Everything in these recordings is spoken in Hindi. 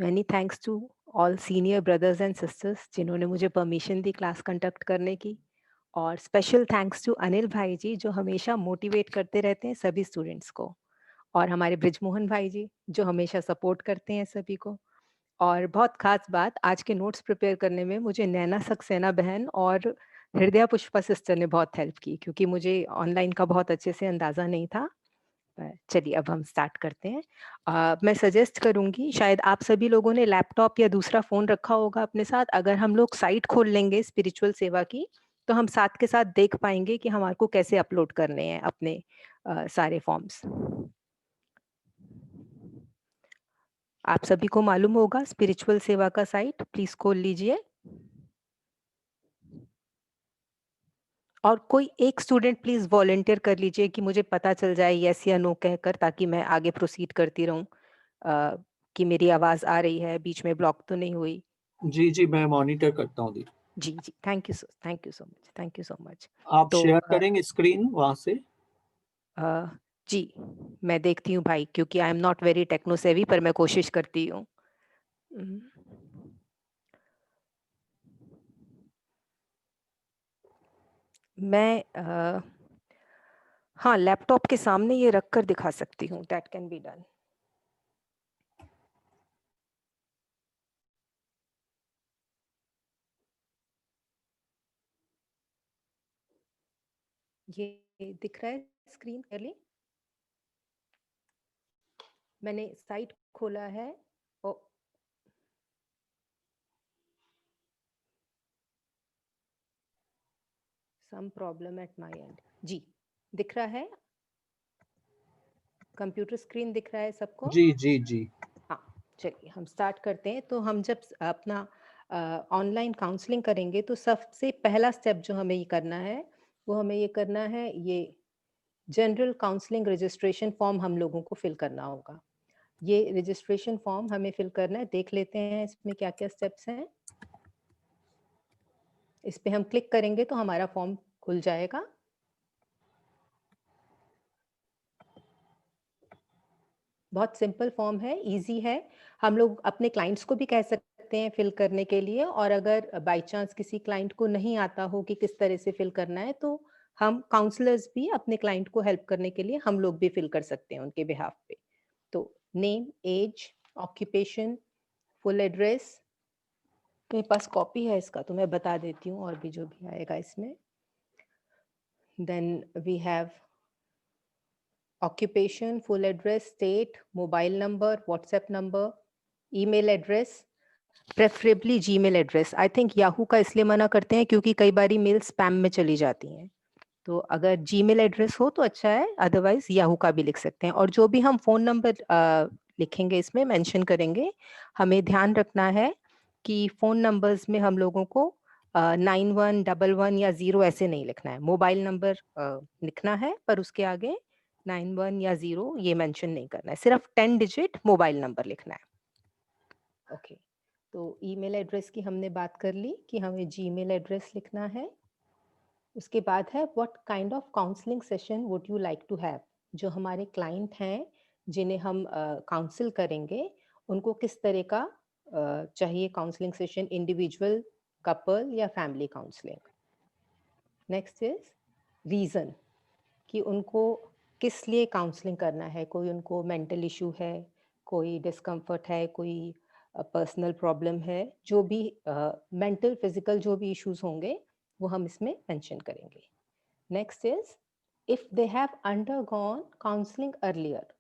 Many thanks to all senior brothers and sisters जिन्होंने मुझे परमिशन दी क्लास कंडक्ट करने की, और स्पेशल थैंक्स टू अनिल भाई जी जो हमेशा मोटिवेट करते रहते हैं सभी स्टूडेंट्स को, और हमारे ब्रिजमोहन भाई जी जो हमेशा सपोर्ट करते हैं सभी को। और बहुत खास बात, आज के नोट्स प्रिपेयर करने में मुझे नैना सक्सेना बहन और हृदया पुष्पा सिस्टर ने बहुत हेल्प की, क्योंकि मुझे ऑनलाइन का बहुत अच्छे से अंदाज़ा नहीं था। चलिए अब हम स्टार्ट करते हैं। मैं सजेस्ट करूँगी, शायद आप सभी लोगों ने लैपटॉप या दूसरा फ़ोन रखा होगा अपने साथ। अगर हम लोग साइट खोल लेंगे स्पिरिचुअल सेवा की, तो हम साथ के साथ देख पाएँगे कि हमारे को कैसे अपलोड करने हैं अपने सारे फॉर्म्स। आप सभी को मालूम होगा स्पिरिचुअल सेवा का साइट, प्लीज़ खोल लीजिए। और कोई एक स्टूडेंट प्लीज़ वॉलंटियर कर लीजिए कि मुझे पता चल जाए येस या नो कहकर, ताकि मैं आगे प्रोसीड करती रहूँ कि मेरी आवाज़ आ रही है, बीच में ब्लॉक तो नहीं हुई। जी, जी, मैं मॉनिटर करता हूँ दीदी। जी, जी। Thank you so much, thank you so much. आप तो शेयर करेंगे स्क्रीन वहाँ से? अ, जी, मैं देखती हूँ भाई, क्योंकि I am not very techno savvy, पर मैं कोशिश करती हूँ। उम, मैं हाँ, लैपटॉप के सामने ये रख कर दिखा सकती हूँ, दैट कैन बी डन। ये दिख रहा है स्क्रीन क्लियरली? मैंने साइट खोला है। Oh some problem at my end. जी, दिख रहा है? कंप्यूटर स्क्रीन दिख रहा है सबको? जी, जी, जी। हाँ, चलिए हम स्टार्ट करते हैं। तो हम जब अपना ऑनलाइन काउंसलिंग करेंगे, तो सबसे पहला स्टेप जो हमें ये करना है, वो हमें ये करना है, ये जनरल काउंसलिंग रजिस्ट्रेशन फॉर्म हम लोगों को फिल करना होगा। ये रजिस्ट्रेशन फॉर्म हमें फिल करना है। देख लेते हैं इसमें क्या-क्या स्टेप्स हैं। इस पे हम क्लिक करेंगे तो हमारा फॉर्म खुल जाएगा। बहुत सिंपल फॉर्म है, ईज़ी है। हम लोग अपने क्लाइंट्स को भी कह सकते हैं फिल करने के लिए, और अगर बाय चांस किसी क्लाइंट को नहीं आता हो कि किस तरह से फिल करना है, तो हम काउंसलर्स भी अपने क्लाइंट को हेल्प करने के लिए हम लोग भी फिल कर सकते हैं उनके बिहाफ पे। तो name, age, occupation, full address, मेरे पास कॉपी है इसका तो मैं बता देती हूँ, और भी जो भी आएगा इसमें। Then we have occupation, full address, state, mobile number, WhatsApp number, email address, preferably Gmail address. I think Yahoo का इसलिए मना करते हैं क्योंकि कई बारी मेल स्पैम में चली जाती हैं। तो अगर जीमेल एड्रेस हो तो अच्छा है, अदरवाइज़ याहू का भी लिख सकते हैं। और जो भी हम फ़ोन नंबर लिखेंगे, इसमें मेंशन करेंगे, हमें ध्यान रखना है कि फ़ोन नंबर्स में हम लोगों को 9111 या 0 ऐसे नहीं लिखना है। मोबाइल नंबर लिखना है, पर उसके आगे 91 या 0 ये मेंशन नहीं करना है। सिर्फ 10 डिजिट मोबाइल नंबर लिखना है। ओके। तो ईमेल एड्रेस की हमने बात कर ली कि हमें जीमेल एड्रेस लिखना है। उसके बाद है what kind of counselling session would you like to have. जो हमारे क्लाइंट हैं जिन्हें हम काउंसिल करेंगे, उनको किस तरह का चाहिए काउंसलिंग सेशन, इंडिविजुअल, कपल या family counselling. Next is reason, कि उनको किस लिए काउंसलिंग करना है। कोई उनको मेंटल इशू है, कोई डिस्कम्फर्ट है, कोई पर्सनल प्रॉब्लम है, जो भी मेंटल फिजिकल जो भी इश्यूज होंगे वो हम इसमें मेंशन करेंगे। Next is if they have undergone counselling earlier.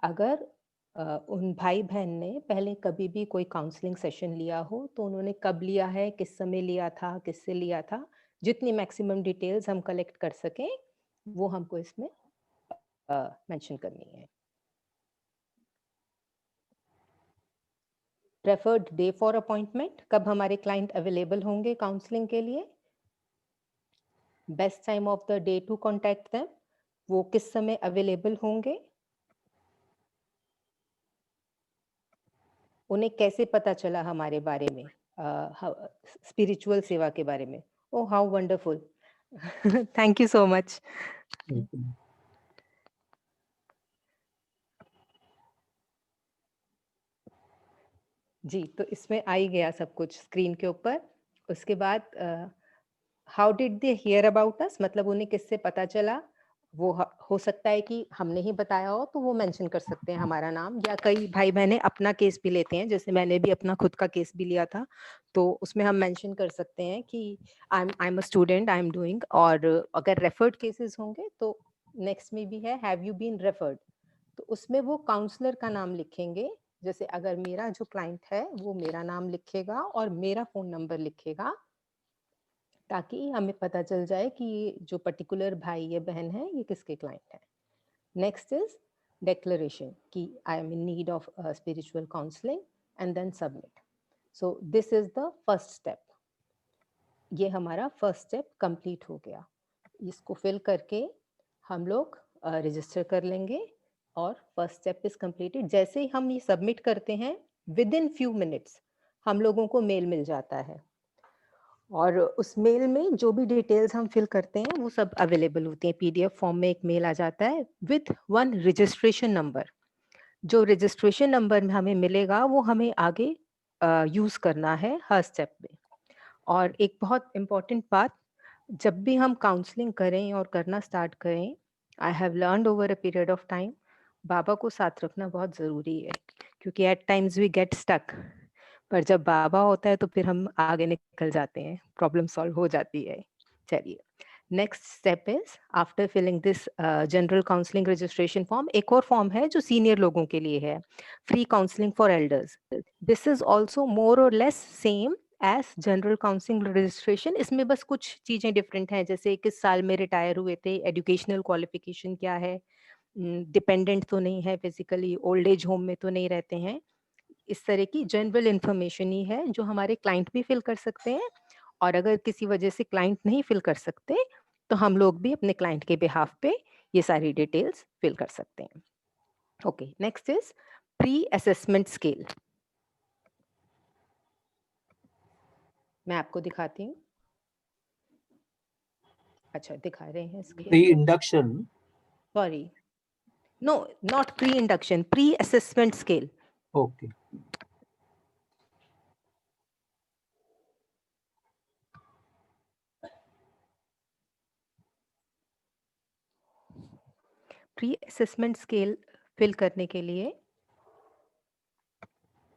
अगर उन भाई बहन ने पहले कभी भी कोई काउंसलिंग सेशन लिया हो, तो उन्होंने कब लिया है, किस समय लिया था, किससे लिया था, जितनी मैक्सिमम डिटेल्स हम कलेक्ट कर सकें वो हमको इसमें मेंशन करनी है। प्रेफर्ड डे फॉर अपॉइंटमेंट, कब हमारे क्लाइंट अवेलेबल होंगे काउंसलिंग के लिए। Best time of the day to contact them, वो किस समय अवेलेबल होंगे। उन्हें कैसे पता चला हमारे बारे में, स्पिरिचुअल सेवा के बारे में। Oh how wonderful. Thank you so much. बिल्कुल। जी, तो इसमें आ ही गया सब कुछ स्क्रीन के ऊपर। उसके बाद how did they hear about us, मतलब उन्हें किससे पता चला? वो हो सकता है कि हमने ही बताया हो, तो वो मेंशन कर सकते हैं हमारा नाम, या कई भाई-बहनें अपना केस भी लेते हैं, जैसे मैंने भी अपना खुद का केस भी लिया था, तो उसमें हम मेंशन कर सकते हैं कि आई am a student, I am doing, और अगर रेफर्ड केसेस होंगे तो नेक्स्ट में भी है हैव यू बीन रेफर्ड, तो उसमें वो काउंसलर का नाम लिखेंगे। जैसे अगर मेरा जो क्लाइंट है वो मेरा नाम लिखेगा और मेरा फोन नंबर लिखेगा, ताकि हमें पता चल जाए कि ये जो पर्टिकुलर भाई या बहन है ये किसके क्लाइंट है। नेक्स्ट इज declaration कि I am in need of spiritual counseling, and then submit. So this is the first step. ये हमारा फर्स्ट स्टेप कंप्लीट हो गया। इसको फिल करके हम लोग रजिस्टर कर लेंगे और फर्स्ट स्टेप इज कंप्लीटेड। जैसे ही हम ये सबमिट करते हैं, विद इन फ्यू मिनट्स हम लोगों को मेल मिल जाता है, और उस मेल में जो भी डिटेल्स हम फिल करते हैं वो सब अवेलेबल होती हैं। पीडीएफ फॉर्म में एक मेल आ जाता है विद वन रजिस्ट्रेशन नंबर। जो रजिस्ट्रेशन नंबर हमें मिलेगा वो हमें आगे यूज करना है हर स्टेप में। और एक बहुत इम्पोर्टेंट बात, जब भी हम काउंसलिंग करें और करना स्टार्ट करें, I have learned over a period of time, बाबा को साथ रखना बहुत ज़रूरी है, क्योंकि at times we get stuck, पर जब बाबा होता है तो फिर हम आगे निकल जाते हैं, प्रॉब्लम सॉल्व हो जाती है। चलिए, next step is after filling this general counselling registration form, एक और फॉर्म है जो सीनियर लोगों के लिए है, free counselling for elders. This is also more और less same as general counselling registration. इसमें बस कुछ चीजें डिफरेंट हैं, जैसे किस साल में रिटायर हुए थे, एजुकेशनल क्वालिफिकेशन क्या है, डिपेंडेंट तो नहीं है फिजिकली, ओल्ड एज होम में तो नहीं रहते हैं, इस तरह की जनरल इंफॉर्मेशन ही है जो हमारे क्लाइंट भी फिल कर सकते हैं। और अगर किसी वजह से क्लाइंट नहीं फिल कर सकते तो हम लोग भी अपने क्लाइंट के बिहाफ पे ये सारी डिटेल्स फिल कर सकते हैं। Okay, next is pre assessment scale. मैं आपको दिखाती हूँ। अच्छा, दिखा रहे हैं scale, Pre-induction. Sorry, no, not pre induction, pre assessment scale. Okay. Pre assessment scale fill करने के लिए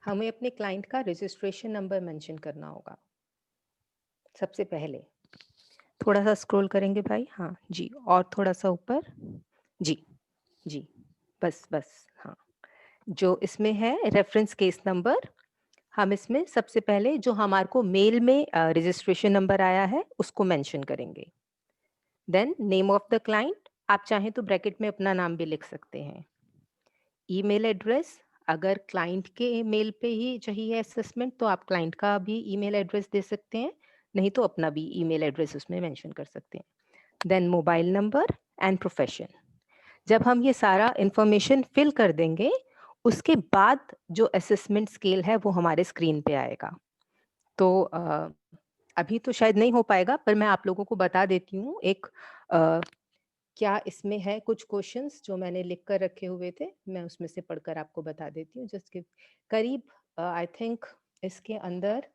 हमें अपने क्लाइंट का रजिस्ट्रेशन नंबर मेंशन करना होगा सबसे पहले। थोड़ा सा स्क्रॉल करेंगे भाई, हाँ जी, और थोड़ा सा ऊपर, जी जी, बस बस, हाँ, जो इसमें है रेफरेंस केस नंबर, हम इसमें सबसे पहले जो हमारे को मेल में रजिस्ट्रेशन नंबर आया है उसको मेंशन करेंगे। Then name of the client, आप चाहें तो ब्रैकेट में अपना नाम भी लिख सकते हैं। ईमेल एड्रेस, अगर क्लाइंट के मेल पे ही चाहिए असेसमेंट तो आप क्लाइंट का भी ईमेल एड्रेस दे सकते हैं, नहीं तो अपना भी ईमेल एड्रेस उसमें मेंशन कर सकते हैं। Then mobile number and profession. जब हम ये सारा इंफॉर्मेशन फिल कर देंगे, उसके बाद जो असेसमेंट स्केल है वो हमारे स्क्रीन पे आएगा। तो अभी तो शायद नहीं हो पाएगा, पर मैं आप लोगों को बता देती हूँ एक क्या इसमें है कुछ क्वेश्चंस जो मैंने लिख कर रखे हुए थे, मैं उसमें से पढ़कर आपको बता देती हूँ। जस्ट करीब आई थिंक इसके अंदर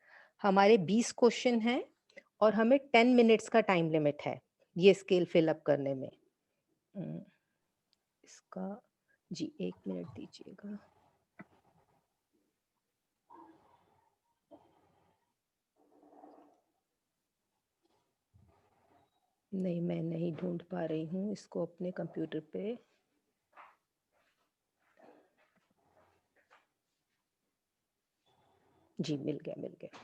हमारे 20 क्वेश्चन हैं और हमें 10 मिनट्स का टाइम लिमिट है ये स्केल फिल अप करने में। इसका जी 1 मिनट दीजिएगा। नहीं, मैं नहीं ढूंढ पा रही हूँ इसको अपने कंप्यूटर पे। जी, मिल गया मिल गया।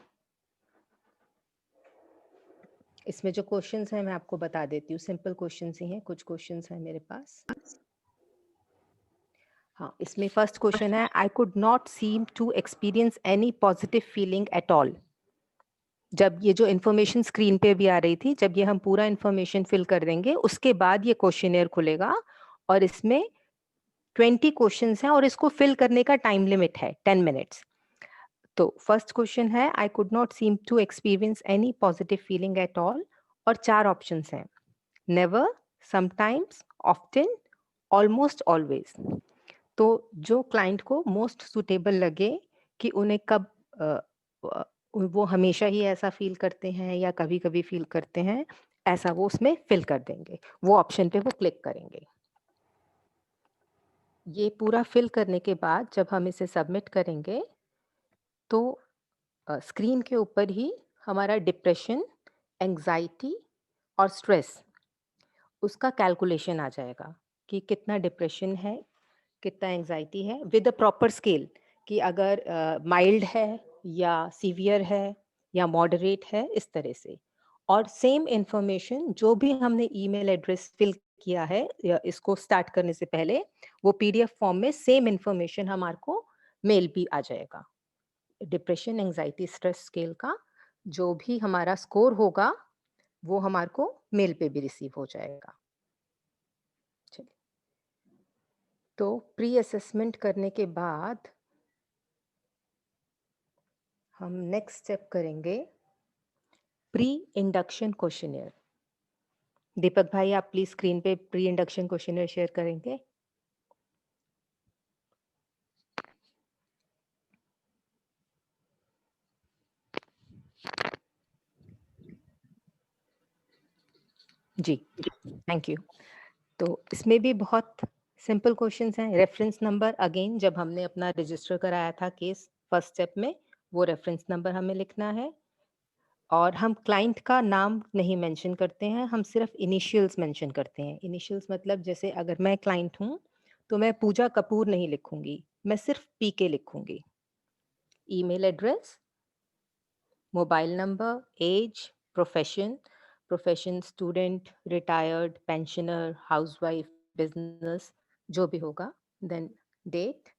इसमें जो क्वेश्चंस हैं मैं आपको बता देती हूँ, सिंपल क्वेश्चंस ही हैं, कुछ क्वेश्चंस हैं मेरे पास। हाँ, इसमें फर्स्ट क्वेश्चन है, I could not seem to experience any positive feeling at all. जब ये जो इन्फॉर्मेशन स्क्रीन पे भी आ रही थी, जब ये हम पूरा इन्फॉर्मेशन फिल कर देंगे उसके बाद ये क्वेश्चनेयर खुलेगा, और इसमें 20 क्वेश्चंस हैं और इसको फिल करने का टाइम लिमिट है 10 मिनट्स। तो फर्स्ट क्वेश्चन है, I could not seem to experience any positive feeling at all, और 4 ऑप्शंस हैं, never, sometimes, often, almost always. तो जो क्लाइंट को मोस्ट सुटेबल लगे कि उन्हें कब वो हमेशा ही ऐसा फ़ील करते हैं या कभी-कभी फ़ील करते हैं, ऐसा वो उसमें फ़िल कर देंगे। वो ऑप्शन पे वो क्लिक करेंगे। ये पूरा फ़िल करने के बाद जब हम इसे सबमिट करेंगे, तो स्क्रीन के ऊपर ही हमारा डिप्रेशन, एंग्ज़ायटी और स्ट्रेस उसका कैलकुलेशन आ जाएगा कि कितना डिप्रेशन है, कितना एंग्ज़ायटी है विद अ प्रॉपर स्केल कि अगर माइल्ड है या सीवियर है या मॉडरेट है, इस तरह से। और सेम इन्फॉर्मेशन जो भी हमने ईमेल एड्रेस फिल किया है या इसको स्टार्ट करने से पहले, वो पीडीएफ फॉर्म में सेम इन्फॉर्मेशन हमारे को मेल भी आ जाएगा। डिप्रेशन, एंग्ज़ायटी, स्ट्रेस स्केल का जो भी हमारा स्कोर होगा, वो हमारे को मेल पे भी रिसीव हो जाएगा। चलिए, तो प्री असेसमेंट करने के बाद हम नेक्स्ट स्टेप करेंगे प्री इंडक्शन क्वेश्चनियर। दीपक भाई, आप प्लीज स्क्रीन पे प्री इंडक्शन क्वेश्चनियर शेयर करेंगे। जी, थैंक यू। तो इसमें भी बहुत सिंपल क्वेश्चंस हैं। रेफरेंस नंबर, अगेन जब हमने अपना रजिस्टर कराया था केस फर्स्ट स्टेप में, वो रेफरेंस नंबर हमें लिखना है। और हम क्लाइंट का नाम नहीं मेंशन करते हैं, हम सिर्फ इनिशियल्स मेंशन करते हैं। इनिशियल्स मतलब जैसे अगर मैं क्लाइंट हूँ, तो मैं पूजा कपूर नहीं लिखूंगी, मैं सिर्फ पीके लिखूंगी। Email address, mobile number, age, profession, profession student, retired, pensioner, housewife, business, जो भी होगा। Then date,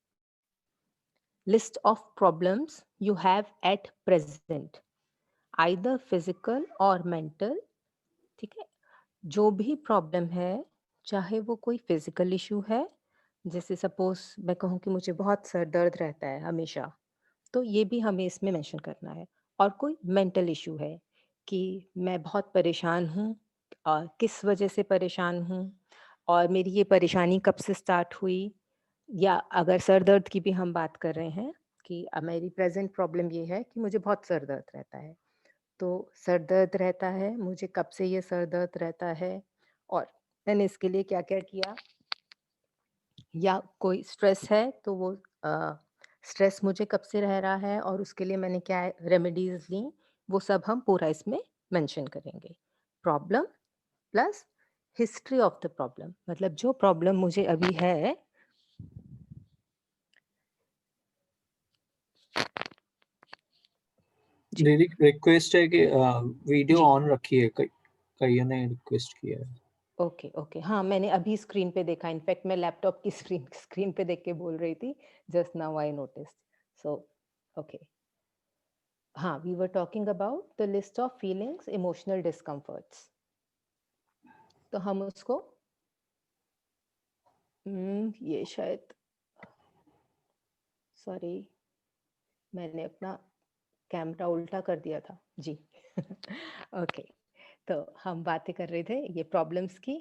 list of problems you have at present, either physical और मेंटल। ठीक है, जो भी प्रॉब्लम है, चाहे वो कोई फिजिकल इशू है, जैसे सपोज मैं कहूँ कि मुझे बहुत सर दर्द रहता है हमेशा, तो ये भी हमें इसमें मेंशन करना है। और कोई मेंटल इशू है कि मैं बहुत परेशान हूँ, और किस वजह से परेशान हूँ, और मेरी ये परेशानी कब से स्टार्ट हुई। या अगर सर दर्द की भी हम बात कर रहे हैं कि मेरी प्रेजेंट प्रॉब्लम ये है कि मुझे बहुत सर दर्द रहता है, तो सर दर्द रहता है, मुझे कब से ये सर दर्द रहता है, और मैंने इसके लिए क्या-क्या किया। या कोई स्ट्रेस है, तो वो स्ट्रेस मुझे कब से रह रहा है और उसके लिए मैंने क्या रेमेडीज़ ली, वो सब हम पूरा इसमें मेंशन करेंगे। Problem plus history of the problem, मतलब जो प्रॉब्लम मुझे अभी है। जी, दीदी रिक्वेस्ट है कि वीडियो जी। ऑन रखिए, कईयों ने रिक्वेस्ट किया है। Okay, okay. हाँ, मैंने अभी स्क्रीन पे देखा, इनफैक्ट मैं लैपटॉप की स्क्रीन स्क्रीन पे देख के बोल रही थी, just now I noticed. So okay. हाँ, we were talking about the list of feelings, emotional discomforts. तो हम उसको ये शायद, सॉरी, मैंने अपना कैमरा उल्टा कर दिया था। जी। ओके, तो हम बातें कर रहे थे ये प्रॉब्लम्स की।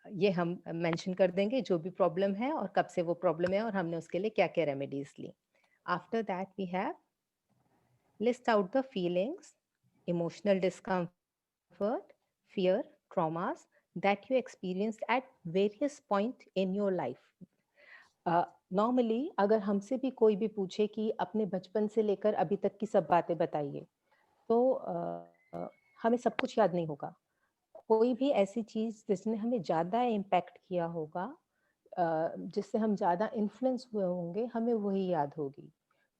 ये हम मेंशन कर देंगे जो भी प्रॉब्लम है और कब से वो प्रॉब्लम है और हमने उसके लिए क्या-क्या रेमेडीज ली। After that we have list out the feelings, emotional discomfort, fear, traumas that you experienced at various point in your life. Normally अगर हमसे भी कोई भी पूछे कि अपने बचपन से लेकर अभी तक की सब बातें बताइए, तो हमें सब कुछ याद नहीं होगा। कोई भी ऐसी चीज जिसने हमें ज्यादा इम्पैक्ट किया होगा, जिससे हम ज़्यादा इन्फ्लुएंस हुए होंगे, हमें वही याद होगी।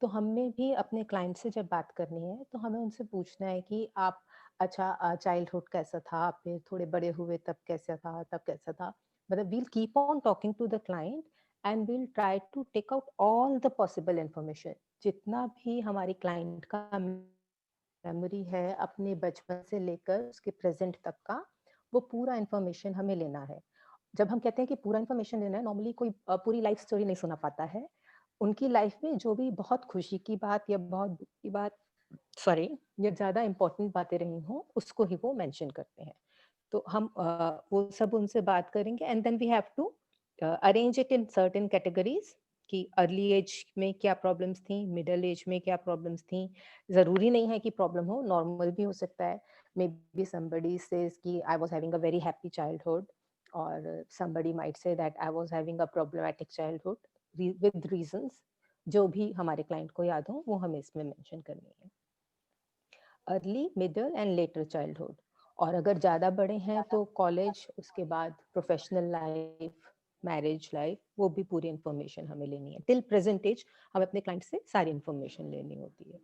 तो हमें भी अपने क्लाइंट से जब बात करनी है, तो हमें उनसे पूछना है कि आप, अच्छा, चाइल्डहुड कैसा था, फिर थोड़े बड़े हुए तब कैसा था, तब कैसा था। मतलब we'll keep on talking to the client and we'll try to take out all the possible information. जितना भी हमारी क्लाइंट का मेमोरी है अपने बचपन से लेकर उसके प्रेजेंट तक का, वो पूरा इंफॉर्मेशन हमें लेना है। जब हम कहते हैं कि पूरा इन्फॉर्मेशन लेना है, नॉर्मली कोई पूरी लाइफ स्टोरी नहीं सुना पाता है। उनकी लाइफ में जो भी बहुत खुशी की बात या बहुत दुख की बात, सॉरी, या ज़्यादा इम्पोर्टेंट बातें रही हों, उसको ही वो मेंशन करते हैं। तो हम वो सब उनसे बात करेंगे and then we have to arrange it in certain categories. कि अर्ली एज में क्या प्रॉब्लम्स थी, मिडल एज में क्या प्रॉब्लम्स थी। ज़रूरी नहीं है कि प्रॉब्लम हो, नॉर्मल भी हो सकता है। मे बी समबडी सेज कि I was having a very happy childhood, और somebody might say that I was having a problematic childhood with reasons. जो भी हमारे क्लाइंट को याद हो वो हमें इसमें मेंशन करनी है। Early, middle and later childhood, और अगर ज़्यादा बड़े हैं तो कॉलेज, उसके बाद प्रोफेशनल लाइफ, मैरिज लाइफ, वो भी पूरी इंफॉर्मेशन हमें लेनी है। टिल प्रेजेंट एज हमें अपने क्लाइंट से सारी इंफॉर्मेशन लेनी होती है।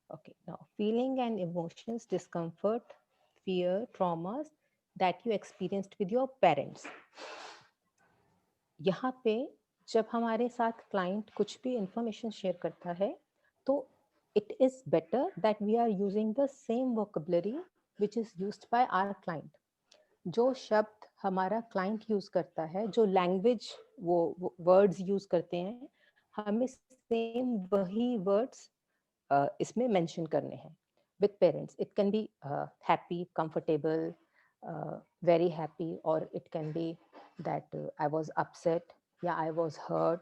Okay, now feeling and emotions, discomfort, fear, traumas that you experienced with your parents. यहाँ पे जब हमारे साथ क्लाइंट कुछ भी इंफॉर्मेशन शेयर करता है तो it is better that we are using the same vocabulary which is used by our client. जो शब्द हमारा क्लाइंट यूज करता है, जो लैंग्वेज वो वर्ड्स यूज करते हैं, हमें सेम वही वर्ड्स इसमें मेंशन करने हैं with parents. It can be happy, comfortable, very happy, और it can be that I was upset या आई वाज हर्ट.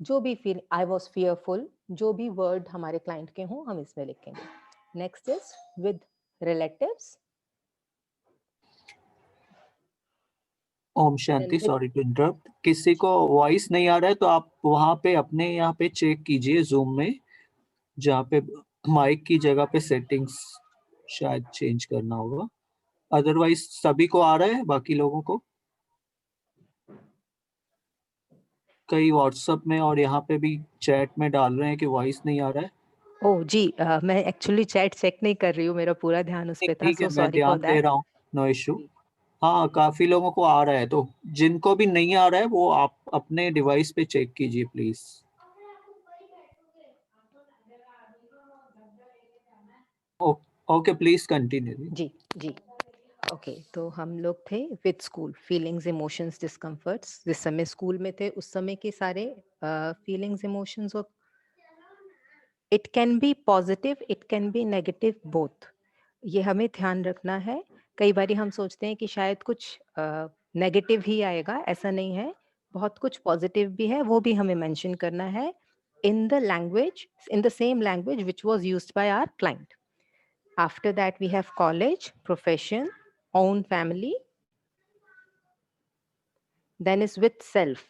जो भी फील, आई वॉज फियरफुल, जो भी वर्ड हमारे क्लाइंट के हों हम इसमें लिखेंगे. Next is with relatives. Om Shanti, sorry to interrupt. किसी को वॉइस नहीं आ रहा है तो आप वहां पे अपने यहाँ पे चेक कीजिए जूम में, जहाँ पे माइक की जगह पे सेटिंग्स शायद चेंज करना होगा। अदरवाइज सभी को आ रहा है, बाकी लोगों को। कई व्हाट्सएप में और यहाँ पे भी चैट में डाल रहे हैं कि वॉइस नहीं आ रहा है। ओह जी, मैं एक्चुअली चैट चेक नहीं कर रही हूँ, मेरा पूरा ध्यान उस पे था, ठीक है, सो मैं सॉरी फॉर ध्यान दे दैट. रहा हूँ, नो इशू। हाँ, काफी लोगों को आ रहा है, तो जिनको भी नहीं आ रहा है वो आप अपने डिवाइस पे चेक कीजिए प्लीज। Okay, please continue. जी जी. ओके, तो हम लोग थे with school, feelings, emotions, discomforts. जिस समय स्कूल में थे उस समय के सारे फीलिंग्स, इमोशंस, और it can be positive, it can be negative, both. ये हमें ध्यान रखना है. कई बारी हम सोचते हैं कि शायद कुछ नेगेटिव ही आएगा, ऐसा नहीं है. बहुत कुछ पॉजिटिव भी है, वो भी हमें मेंशन करना है in the language, in the same language which was used by our client. After that we have college, profession, own family. Then is with self.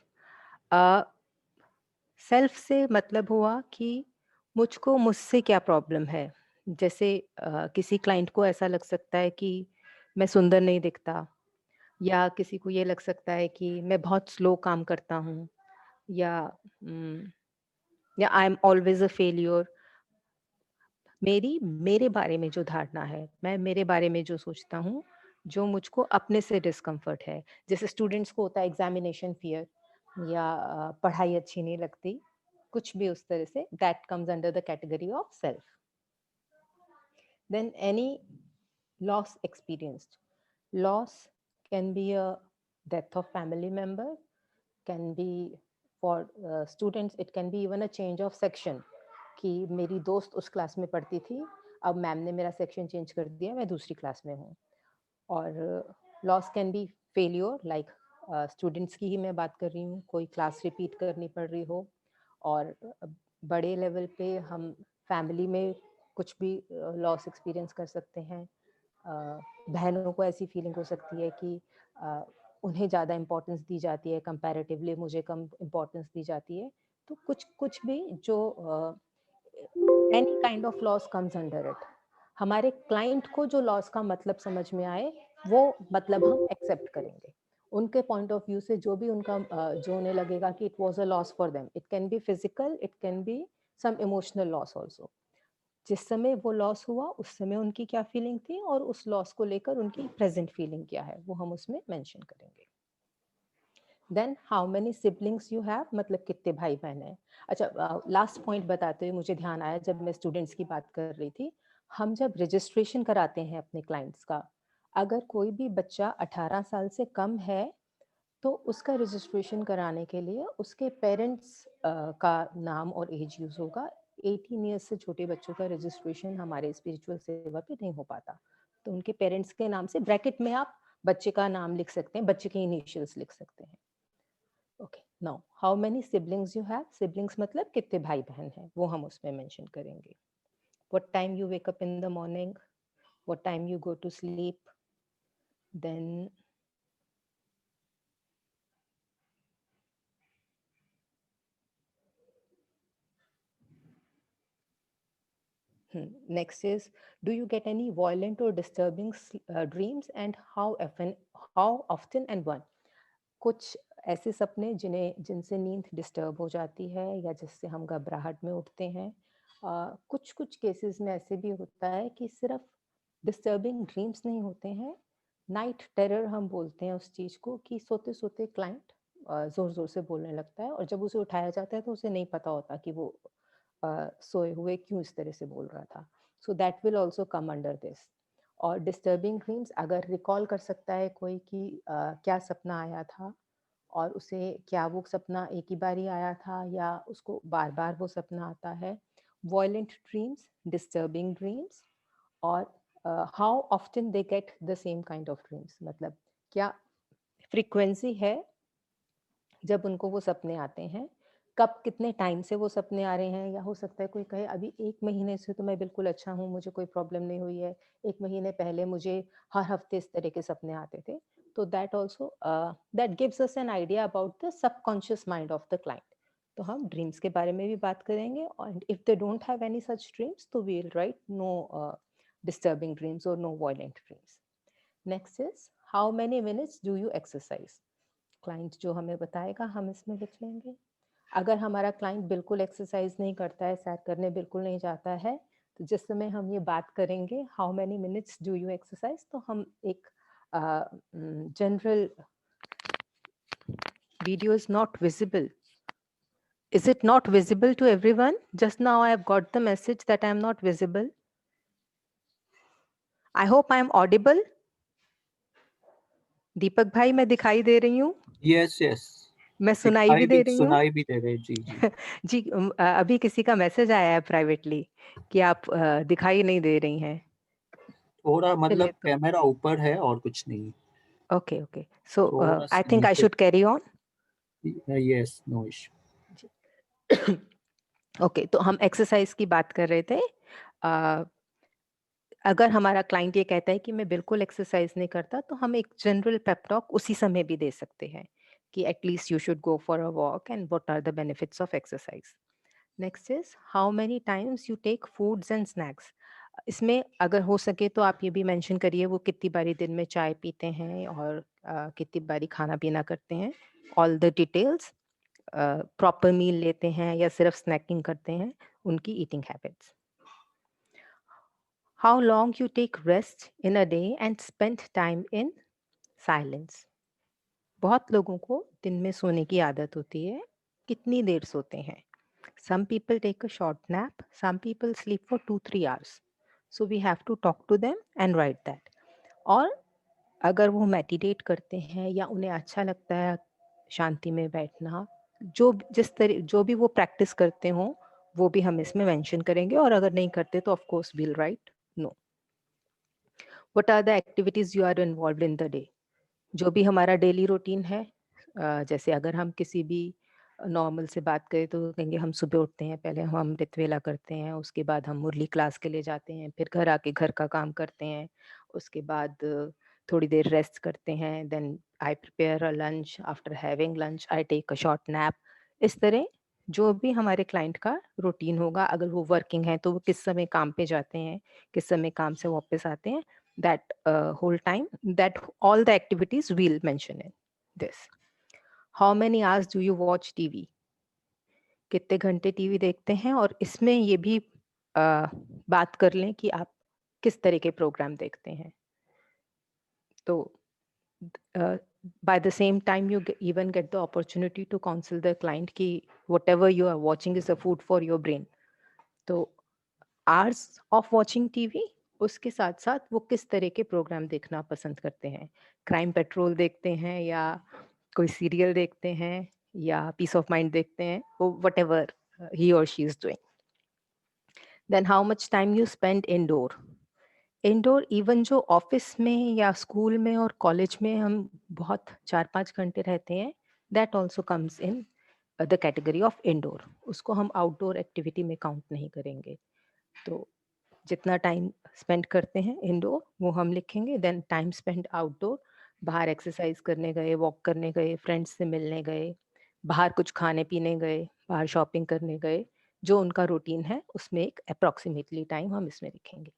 Self से मतलब हुआ कि मुझको मुझसे क्या प्रॉब्लम है. जैसे किसी क्लाइंट को ऐसा लग सकता है कि मैं सुंदर नहीं दिखता, या किसी को ये लग सकता है कि मैं बहुत स्लो काम करता हूँ, या या I am always a failure. मेरे बारे में जो धारणा है, मैं मेरे बारे में जो सोचता हूँ, जो मुझको अपने से डिस्कम्फर्ट है. जैसे स्टूडेंट्स को होता है एग्जामिनेशन फियर, या पढ़ाई अच्छी नहीं लगती, कुछ भी उस तरह से, that comes under the category of self. Then any loss experienced. Loss can be a death of family member, can be for students, it can be even a change of section. कि मेरी दोस्त उस क्लास में पढ़ती थी, अब मैम ने मेरा सेक्शन चेंज कर दिया, मैं दूसरी क्लास में हूँ. और loss can be failure, like students की ही मैं बात कर रही हूँ, कोई क्लास रिपीट करनी पड़ रही हो. और बड़े लेवल पे हम फैमिली में कुछ भी लॉस एक्सपीरियंस कर सकते हैं. बहनों को ऐसी फीलिंग हो सकती है कि उन्हें ज़्यादा इम्पोर्टेंस दी जाती है, कंपैरेटिवली मुझे कम इम्पोर्टेंस दी जाती है. तो कुछ भी जो any kind of loss comes under it. हमारे क्लाइंट को जो लॉस का मतलब समझ में आए, वो मतलब हम एक्सेप्ट करेंगे. उनके पॉइंट ऑफ व्यू से जो भी उनका जो उन्हें लगेगा कि it was a loss for them, it can be physical, it can be some emotional loss also. जिस समय वो लॉस हुआ उस समय उनकी क्या फीलिंग थी, और उस लॉस को लेकर उनकी प्रेजेंट फीलिंग क्या है, वो हम उसमें मेंशन करेंगे. Then how many siblings you have, मतलब कितने भाई बहन हैं. अच्छा, लास्ट पॉइंट बताते हुए मुझे ध्यान आया, जब मैं स्टूडेंट्स की बात कर रही थी, हम जब रजिस्ट्रेशन कराते हैं अपने क्लाइंट्स का, अगर कोई भी बच्चा 18 साल से कम है तो उसका रजिस्ट्रेशन कराने के लिए उसके पेरेंट्स का नाम और एज यूज होगा. 18 ईयर्स से छोटे बच्चों का रजिस्ट्रेशन हमारे स्पिरिचुअल सेवा पे नहीं हो पाता, तो उनके पेरेंट्स के नाम से ब्रैकेट में आप बच्चे का नाम लिख सकते हैं, बच्चे के इनिशियल्स लिख सकते हैं. Okay, now how many siblings you have, siblings मतलब कितने भाई बहन हैं, वो हम उसमें मेंशन करेंगे. What time you wake up in the morning, what time you go to sleep, then next is, do you get any violent or disturbing dreams, and how often and when? कुछ ऐसे सपने जिनसे नींद डिस्टर्ब हो जाती है या जिससे हम घबराहट में उठते हैं. कुछ कुछ केसेस में ऐसे भी होता है कि सिर्फ डिस्टर्बिंग ड्रीम्स नहीं होते हैं, नाइट टेरर हम बोलते हैं उस चीज को, कि सोते सोते क्लाइंट जोर जोर से बोलने लगता है और जब उसे उठाया जाता है तो उसे नहीं पता होता कि वो सोए हुए क्यों इस तरह से बोल रहा था. सो that will also come under this. और डिस्टर्बिंग ड्रीम्स, अगर रिकॉल कर सकता है कोई कि क्या सपना आया था और उसे क्या वो सपना एक ही बार ही आया था या उसको बार बार वो सपना आता है. वॉयलेंट ड्रीम्स, डिस्टर्बिंग ड्रीम्स, और how often they get the same kind of dreams, मतलब क्या फ्रीक्वेंसी है जब उनको वो सपने आते हैं, कब कितने टाइम से वो सपने आ रहे हैं. या हो सकता है कोई कहे अभी 1 महीने से तो मैं बिल्कुल अच्छा हूँ, मुझे कोई प्रॉब्लम नहीं हुई है, 1 महीने पहले मुझे हर हफ्ते इस तरह के सपने आते थे. तो that also that gives us an idea about the subconscious mind of the client. तो हम ड्रीम्स के बारे में भी बात करेंगे, और if they don't have any such dreams तो we will write no disturbing dreams or no violent dreams. Next is, how many minutes do you exercise? Client जो हमें बताएगा हम इसमें लिख लेंगे. अगर हमारा क्लाइंट बिल्कुल एक्सरसाइज नहीं करता है, सैर करने बिल्कुल नहीं जाता है, तो जिस समय हम ये बात करेंगे how many minutes do you exercise, तो हम एक general video is not visible. Is it not visible to everyone? Just now I have got the message that I am not visible. I hope I am audible. दीपक भाई मैं दिखाई दे रही हूँ? यस यस, मैं सुनाई भी दे रही हूँ? सुनाई भी दे रहे. जी जी. जी अभी किसी का मैसेज आया है प्राइवेटली कि आप दिखाई नहीं दे रही हैं. थोड़ा मतलब चलिए तो कैमरा ऊपर है और कुछ नहीं. Okay okay. सो थोड़ा आई सा थिंक आई नीचे. Should carry on. Yes, no issue. Okay तो हम एक्सरसाइज की बात कर रहे थे. अगर हमारा क्लाइंट ये कहता है कि मैं बिल्कुल एक्सरसाइज नहीं करता, तो हम एक जनरल पेप टॉक उसी समय भी दे सकते हैं कि at least you should go for a walk and what are the benefits of exercise. Next is, how many times you take foods and snacks. इसमें अगर हो सके तो आप ये भी मेंशन करिए वो कितनी बारी दिन में चाय पीते हैं और कितनी बारी खाना पीना करते हैं. All the details, proper meal लेते हैं या सिर्फ स्नैकिंग करते हैं, उनकी eating habits. How long you take rest in a day and spend time in silence. बहुत लोगों को दिन में सोने की आदत होती है, कितनी देर सोते हैं. Some people take a short nap, some people sleep for 2-3 hours. So we have to talk to them and write that. और अगर वो मेडिटेट करते हैं या उन्हें अच्छा लगता है शांति में बैठना, जो भी वो प्रैक्टिस करते हो वो भी हम इसमें मेंशन करेंगे, और अगर नहीं करते तो of course we'll write no. What are the activities you are involved in the day. जो भी हमारा डेली रूटीन है, जैसे अगर हम किसी भी नॉर्मल से बात करें तो कहेंगे हम सुबह उठते हैं, पहले हम अमृत वेला करते हैं, उसके बाद हम मुरली क्लास के लिए जाते हैं, फिर घर आके घर का काम करते हैं, उसके बाद थोड़ी देर रेस्ट करते हैं, then I prepare a lunch, after having lunch I take a short nap. इस तरह जो भी हमारे क्लाइंट का रूटीन होगा, अगर वो वर्किंग है तो वो किस समय काम पे जाते हैं, किस समय काम से वापस आते हैं, that whole time, that all the activities we'll mention in this. How many hours do you watch TV? कितने घंटे टीवी देखते हैं, और इसमें ये भी बात कर लें कि आप किस तरह के प्रोग्राम देखते हैं. तो by the same time you even get the opportunity to counsel the client कि whatever you are watching is a food for your brain. तो आवर्स ऑफ वाचिंग टीवी, उसके साथ साथ वो किस तरह के प्रोग्राम देखना पसंद करते हैं. क्राइम पेट्रोल देखते हैं या कोई सीरियल देखते हैं या पीस ऑफ माइंड देखते हैं, वो वट एवर ही और she is doing. Then how much time you spend indoor. Indoor even जो ऑफिस में या स्कूल में और कॉलेज में हम बहुत 4-5 घंटे रहते हैं, that also comes in the category of indoor, उसको हम आउटडोर एक्टिविटी में काउंट नहीं करेंगे। तो जितना टाइम स्पेंड करते हैं इंडोर वो हम लिखेंगे, देन टाइम स्पेंड आउटडोर, बाहर एक्सरसाइज करने गए, वॉक करने गए, फ्रेंड्स से मिलने गए, बाहर कुछ खाने पीने गए, बाहर शॉपिंग करने गए, जो उनका रूटीन है उसमें एक अप्रॉक्सीमेटली टाइम हम इसमें लिखेंगे।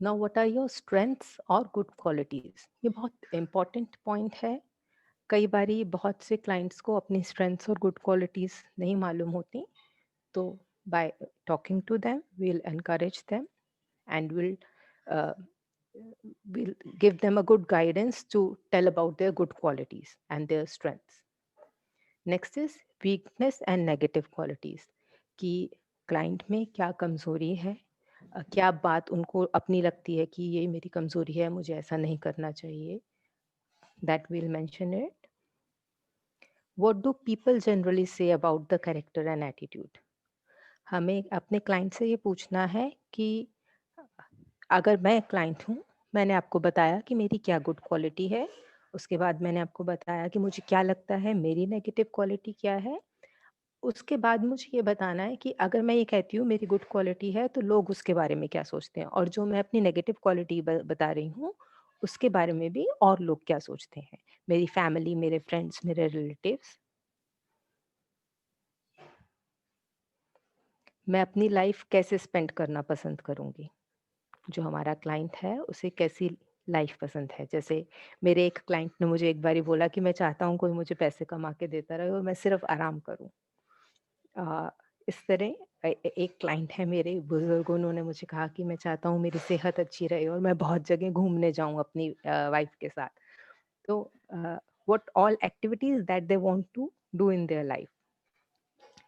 Now what are your strengths और गुड क्वालिटीज, ये बहुत इंपॉर्टेंट पॉइंट है। कई बारी बहुत से क्लाइंट्स को अपनी स्ट्रेंथ्स और गुड क्वालिटीज नहीं मालूम होती, तो by talking to them we'll encourage them and uh, we'll give them a good guidance to tell about their good qualities and their strengths. Next is weakness and negative qualities, कि क्लाइंट में क्या कमजोरी है, क्या बात उनको अपनी लगती है कि ये मेरी कमजोरी है, मुझे ऐसा नहीं करना चाहिए, that we'll mention it. What do people generally say about the character and attitude? हमें अपने क्लाइंट से ये पूछना है कि अगर मैं क्लाइंट हूँ, मैंने आपको बताया कि मेरी क्या गुड क्वालिटी है, उसके बाद मैंने आपको बताया कि मुझे क्या लगता है मेरी नेगेटिव क्वालिटी क्या है, उसके बाद मुझे ये बताना है कि अगर मैं ये कहती हूँ मेरी गुड क्वालिटी है तो लोग उसके बारे में क्या सोचते हैं, और जो मैं अपनी नेगेटिव क्वालिटी बता रही हूँ उसके बारे में भी और लोग क्या सोचते हैं, मेरी फैमिली, मेरे फ्रेंड्स, मेरे रिलेटिव्स। मैं अपनी लाइफ कैसे स्पेंड करना पसंद करूँगी, जो हमारा क्लाइंट है उसे कैसी लाइफ पसंद है। जैसे मेरे एक क्लाइंट ने मुझे एक बारी बोला कि मैं चाहता हूँ कोई मुझे पैसे कमा के देता रहे और मैं सिर्फ आराम करूँ। इस तरह एक क्लाइंट है मेरे बुजुर्ग, उन्होंने मुझे कहा कि मैं चाहता हूँ मेरी सेहत अच्छी रहे और मैं बहुत जगह घूमने जाऊँ अपनी वाइफ के साथ। तो what all activities that they want to do in their life,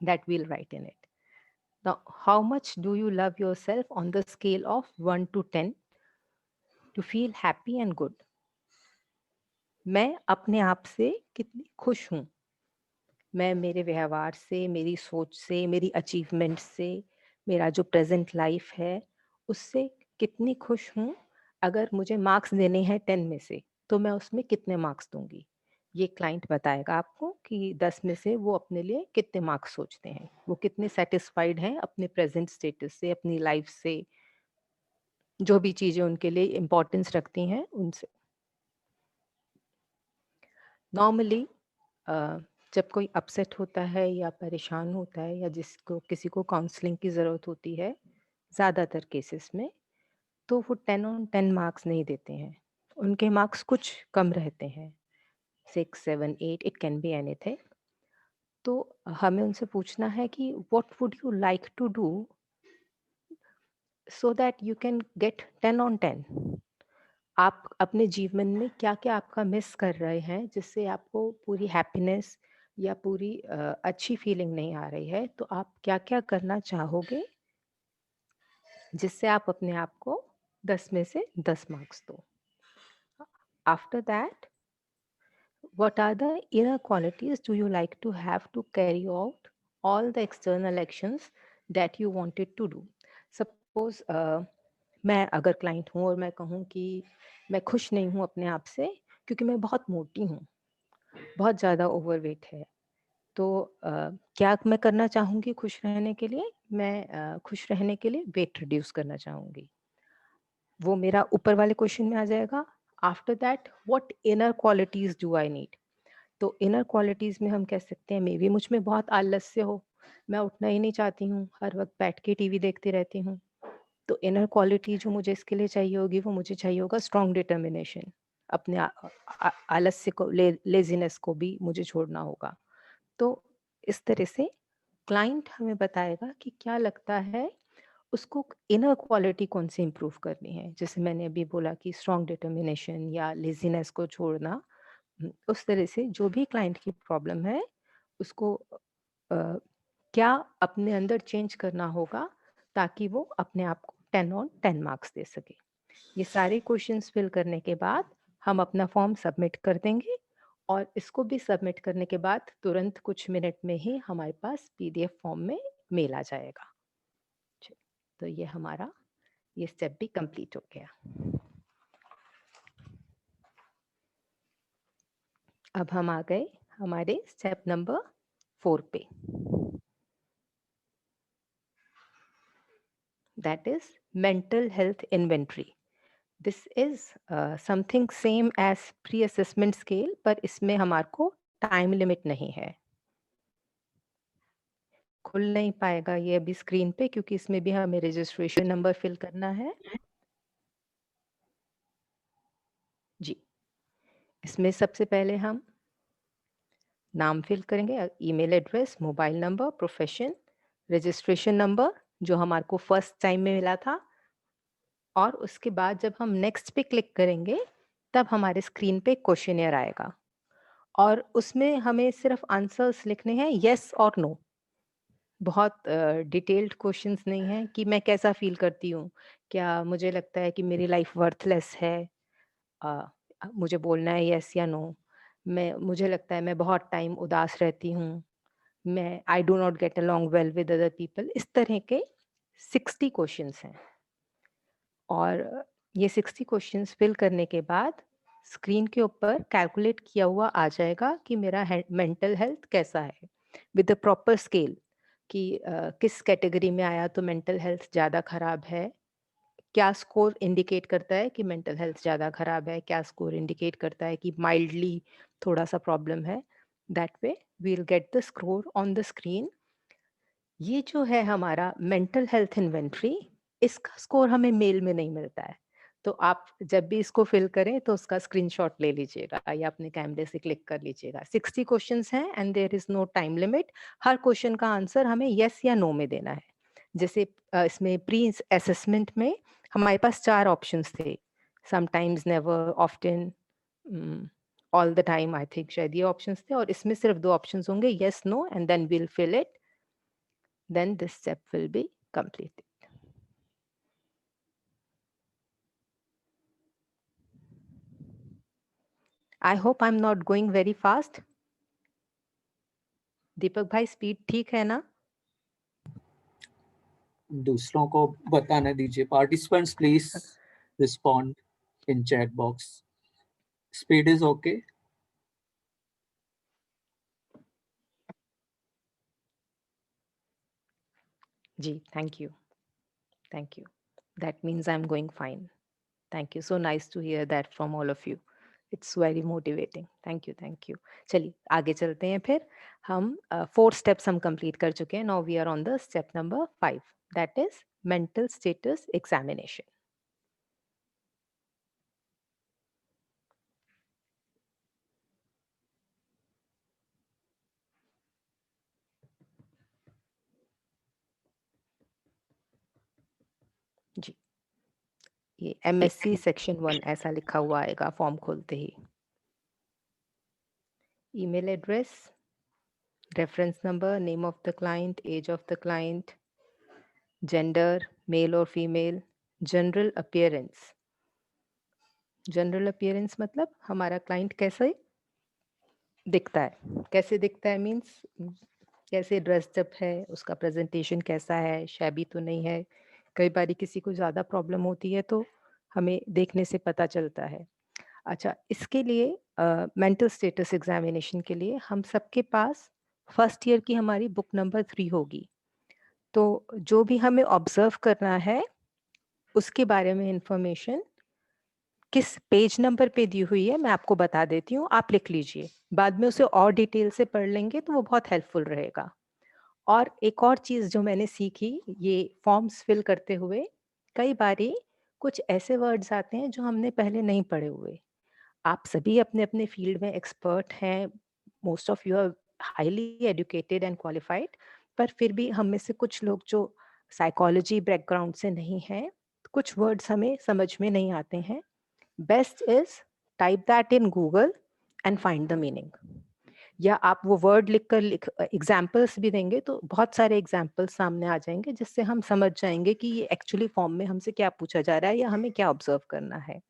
that we'll write in it. Now how much do you love yourself on the scale of 1 to 10 to feel happy and good? मैं अपने आप से कितनी खुश हूँ, मैं मेरे व्यवहार से, मेरी सोच से, मेरी अचीवमेंट से, मेरा जो प्रेजेंट लाइफ है उससे कितनी खुश हूँ। अगर मुझे मार्क्स देने हैं 10 में से तो मैं उसमें कितने मार्क्स दूंगी, ये क्लाइंट बताएगा आपको कि 10 में से वो अपने लिए कितने मार्क्स सोचते हैं, वो कितने सेटिस्फाइड हैं अपने प्रेजेंट स्टेटस से, अपनी लाइफ से, जो भी चीजें उनके लिए इम्पोर्टेंस रखती हैं उनसे। नॉर्मली जब कोई अपसेट होता है या परेशान होता है या जिसको किसी को काउंसलिंग की ज़रूरत होती है, ज़्यादातर केसेस में, तो वो 10 ऑन 10 मार्क्स नहीं देते हैं, उनके मार्क्स कुछ कम रहते हैं, 6 7 8, इट कैन बी एनीथिंग। तो हमें उनसे पूछना है कि what would you like to do so that you can get 10 on 10। आप अपने जीवन में क्या-क्या आपका मिस कर रहे हैं जिससे आपको पूरी हैप्पीनेस या पूरी अच्छी फीलिंग नहीं आ रही है, तो आप क्या-क्या करना चाहोगे जिससे आप अपने आप को 10 में से 10 मार्क्स दो। After that, what are the inner qualities do you like to have to carry out all the external actions that you wanted to do? Suppose मैं अगर क्लाइंट हूँ और मैं कहूँ कि मैं खुश नहीं हूँ अपने आप से क्योंकि मैं बहुत मोटी हूँ, बहुत ज़्यादा ओवरवेट है, तो क्या मैं करना चाहूँगी खुश रहने के लिए? मैं खुश रहने के लिए वेट रिड्यूस करना चाहूँगी। वो मेरा ऊपर वाले क्वेश्चन में आ जाएगा। After that, what inner qualities do I need? तो इनर क्वालिटीज़ में हम कह सकते हैं मे बी मुझ में बहुत आलस्य हो, मैं उठना ही नहीं चाहती हूँ, हर वक़्त बैठ के टीवी देखती रहती हूँ। तो इनर क्वालिटी जो मुझे इसके लिए चाहिए होगी वो मुझे चाहिए होगा स्ट्रॉन्ग डिटर्मिनेशन। अपने आलस्य को, लेज़ीनेस को भी मुझे छोड़ना होगा। तो इस तरह से क्लाइंट हमें बताएगा कि क्या लगता है उसको, इनर क्वालिटी कौन सी इम्प्रूव करनी है। जैसे मैंने अभी बोला कि स्ट्रॉन्ग डिटर्मिनेशन या लेज़ीनेस को छोड़ना। उस तरह से जो भी क्लाइंट की प्रॉब्लम है उसको क्या अपने अंदर चेंज करना होगा ताकि वो अपने आप को 10 ऑन 10 मार्क्स दे सके। ये सारे क्वेश्चंस फिल करने के बाद हम अपना फॉर्म सबमिट कर देंगे और इसको भी सबमिट करने के बाद तुरंत कुछ मिनट में ही हमारे पास पीडीएफ फॉर्म में मेल आ जाएगा। तो ये हमारा ये स्टेप भी कंप्लीट हो गया। अब हम आ गए हमारे स्टेप नंबर 4 पे. That is mental health inventory. This is something same as pre-assessment scale, पर इसमें हमारे को टाइम लिमिट नहीं है. खुल नहीं पाएगा ये अभी स्क्रीन पे क्योंकि इसमें भी हमें रजिस्ट्रेशन नंबर फिल करना है. जी, इसमें सबसे पहले हम नाम फिल करेंगे, email address, mobile number, profession, registration number जो हमारे को फर्स्ट टाइम में मिला था, और उसके बाद जब हम नेक्स्ट पे क्लिक करेंगे तब हमारे स्क्रीन पे क्वेश्चनियर आएगा और उसमें हमें सिर्फ आंसर्स लिखने हैं, यस और नो. बहुत डिटेल्ड क्वेश्चंस नहीं है कि मैं कैसा फील करती हूँ, क्या मुझे लगता है कि मेरी लाइफ वर्थलेस है, मुझे बोलना है यस या नो. मुझे लगता है मैं बहुत टाइम उदास रहती हूँ, मैं I do not get along well with other people. इस तरह के 60 क्वेश्चंस हैं और ये 60 क्वेश्चंस फिल करने के बाद स्क्रीन के ऊपर कैलकुलेट किया हुआ आ जाएगा कि मेरा मेंटल हेल्थ कैसा है विद अ प्रॉपर स्केल कि किस कैटेगरी में आया तो मेंटल हेल्थ ज़्यादा खराब है, क्या स्कोर इंडिकेट करता है कि मेंटल हेल्थ ज़्यादा खराब है, क्या स्कोर इंडिकेट करता है कि माइल्डली थोड़ा सा प्रॉब्लम है. That way we will get the score on the screen. ये जो है हमारा मेंटल हेल्थ इन्वेंट्री, इसका स्कोर हमें मेल में नहीं मिलता है. तो आप जब भी इसको फिल करें तो उसका स्क्रीनशॉट ले लीजिएगा या अपने कैमरे से क्लिक कर लीजिएगा. 60 क्वेश्चंस हैं and there is no time limit. हर क्वेश्चन का आंसर हमें यस या नो में देना है. जैसे इसमें प्री असेसमेंट में हमारे पास 4 ऑप्शंस थे, sometimes, never, often, all the time. I think शायद ये ऑप्शंस थे और इसमें सिर्फ 2 ऑप्शंस होंगे, yes no, and then we'll fill it. Then this step will be completed. I hope I'm not going very fast. Deepak भाई स्पीड ठीक है ना? दूसरों को बताने दीजिए. Participants please respond in chat box. Speed is okay. जी, thank you. Thank you. That means I'm going fine. Thank you. So nice to hear that from all of you. It's very motivating. Thank you. Thank you. चलिए आगे चलते हैं फिर. हम 4 steps हम complete कर चुके हैं. Now we are on the step number 5. That is mental status examination. जी, ये MSc सेक्शन 1 ऐसा लिखा हुआ आएगा फॉर्म खोलते ही. Email address, reference number, name of the client, age of the client, gender male और female, general appearance. General appearance मतलब हमारा क्लाइंट कैसे दिखता है. कैसे दिखता है मीन्स कैसे ड्रेस्ड है, उसका प्रेजेंटेशन कैसा है, शैबी तो नहीं है. कई बार किसी को ज़्यादा प्रॉब्लम होती है तो हमें देखने से पता चलता है. अच्छा, इसके लिए मेंटल स्टेटस एग्जामिनेशन के लिए हम सबके पास फर्स्ट ईयर की हमारी बुक नंबर 3 होगी. तो जो भी हमें ऑब्जर्व करना है उसके बारे में इंफॉर्मेशन किस पेज नंबर पे दी हुई है मैं आपको बता देती हूँ, आप लिख लीजिए. बाद में उसे और डिटेल से पढ़ लेंगे तो वो बहुत हेल्पफुल रहेगा. और एक और चीज़ जो मैंने सीखी ये फॉर्म्स फिल करते हुए, कई बारी कुछ ऐसे वर्ड्स आते हैं जो हमने पहले नहीं पढ़े हुए. आप सभी अपने अपने फील्ड में एक्सपर्ट हैं, most of you are highly educated and qualified, पर फिर भी हम में से कुछ लोग जो साइकोलॉजी बैकग्राउंड से नहीं हैं, कुछ वर्ड्स हमें समझ में नहीं आते हैं. Best is type that in Google and find the meaning. या आप वो वर्ड लिख एग्जाम्पल्स भी देंगे तो बहुत सारे एग्जाम्पल्स सामने आ जाएंगे जिससे हम समझ जाएंगे कि ये एक्चुअली फॉर्म में हमसे क्या पूछा जा रहा है या हमें क्या ऑब्जर्व करना है.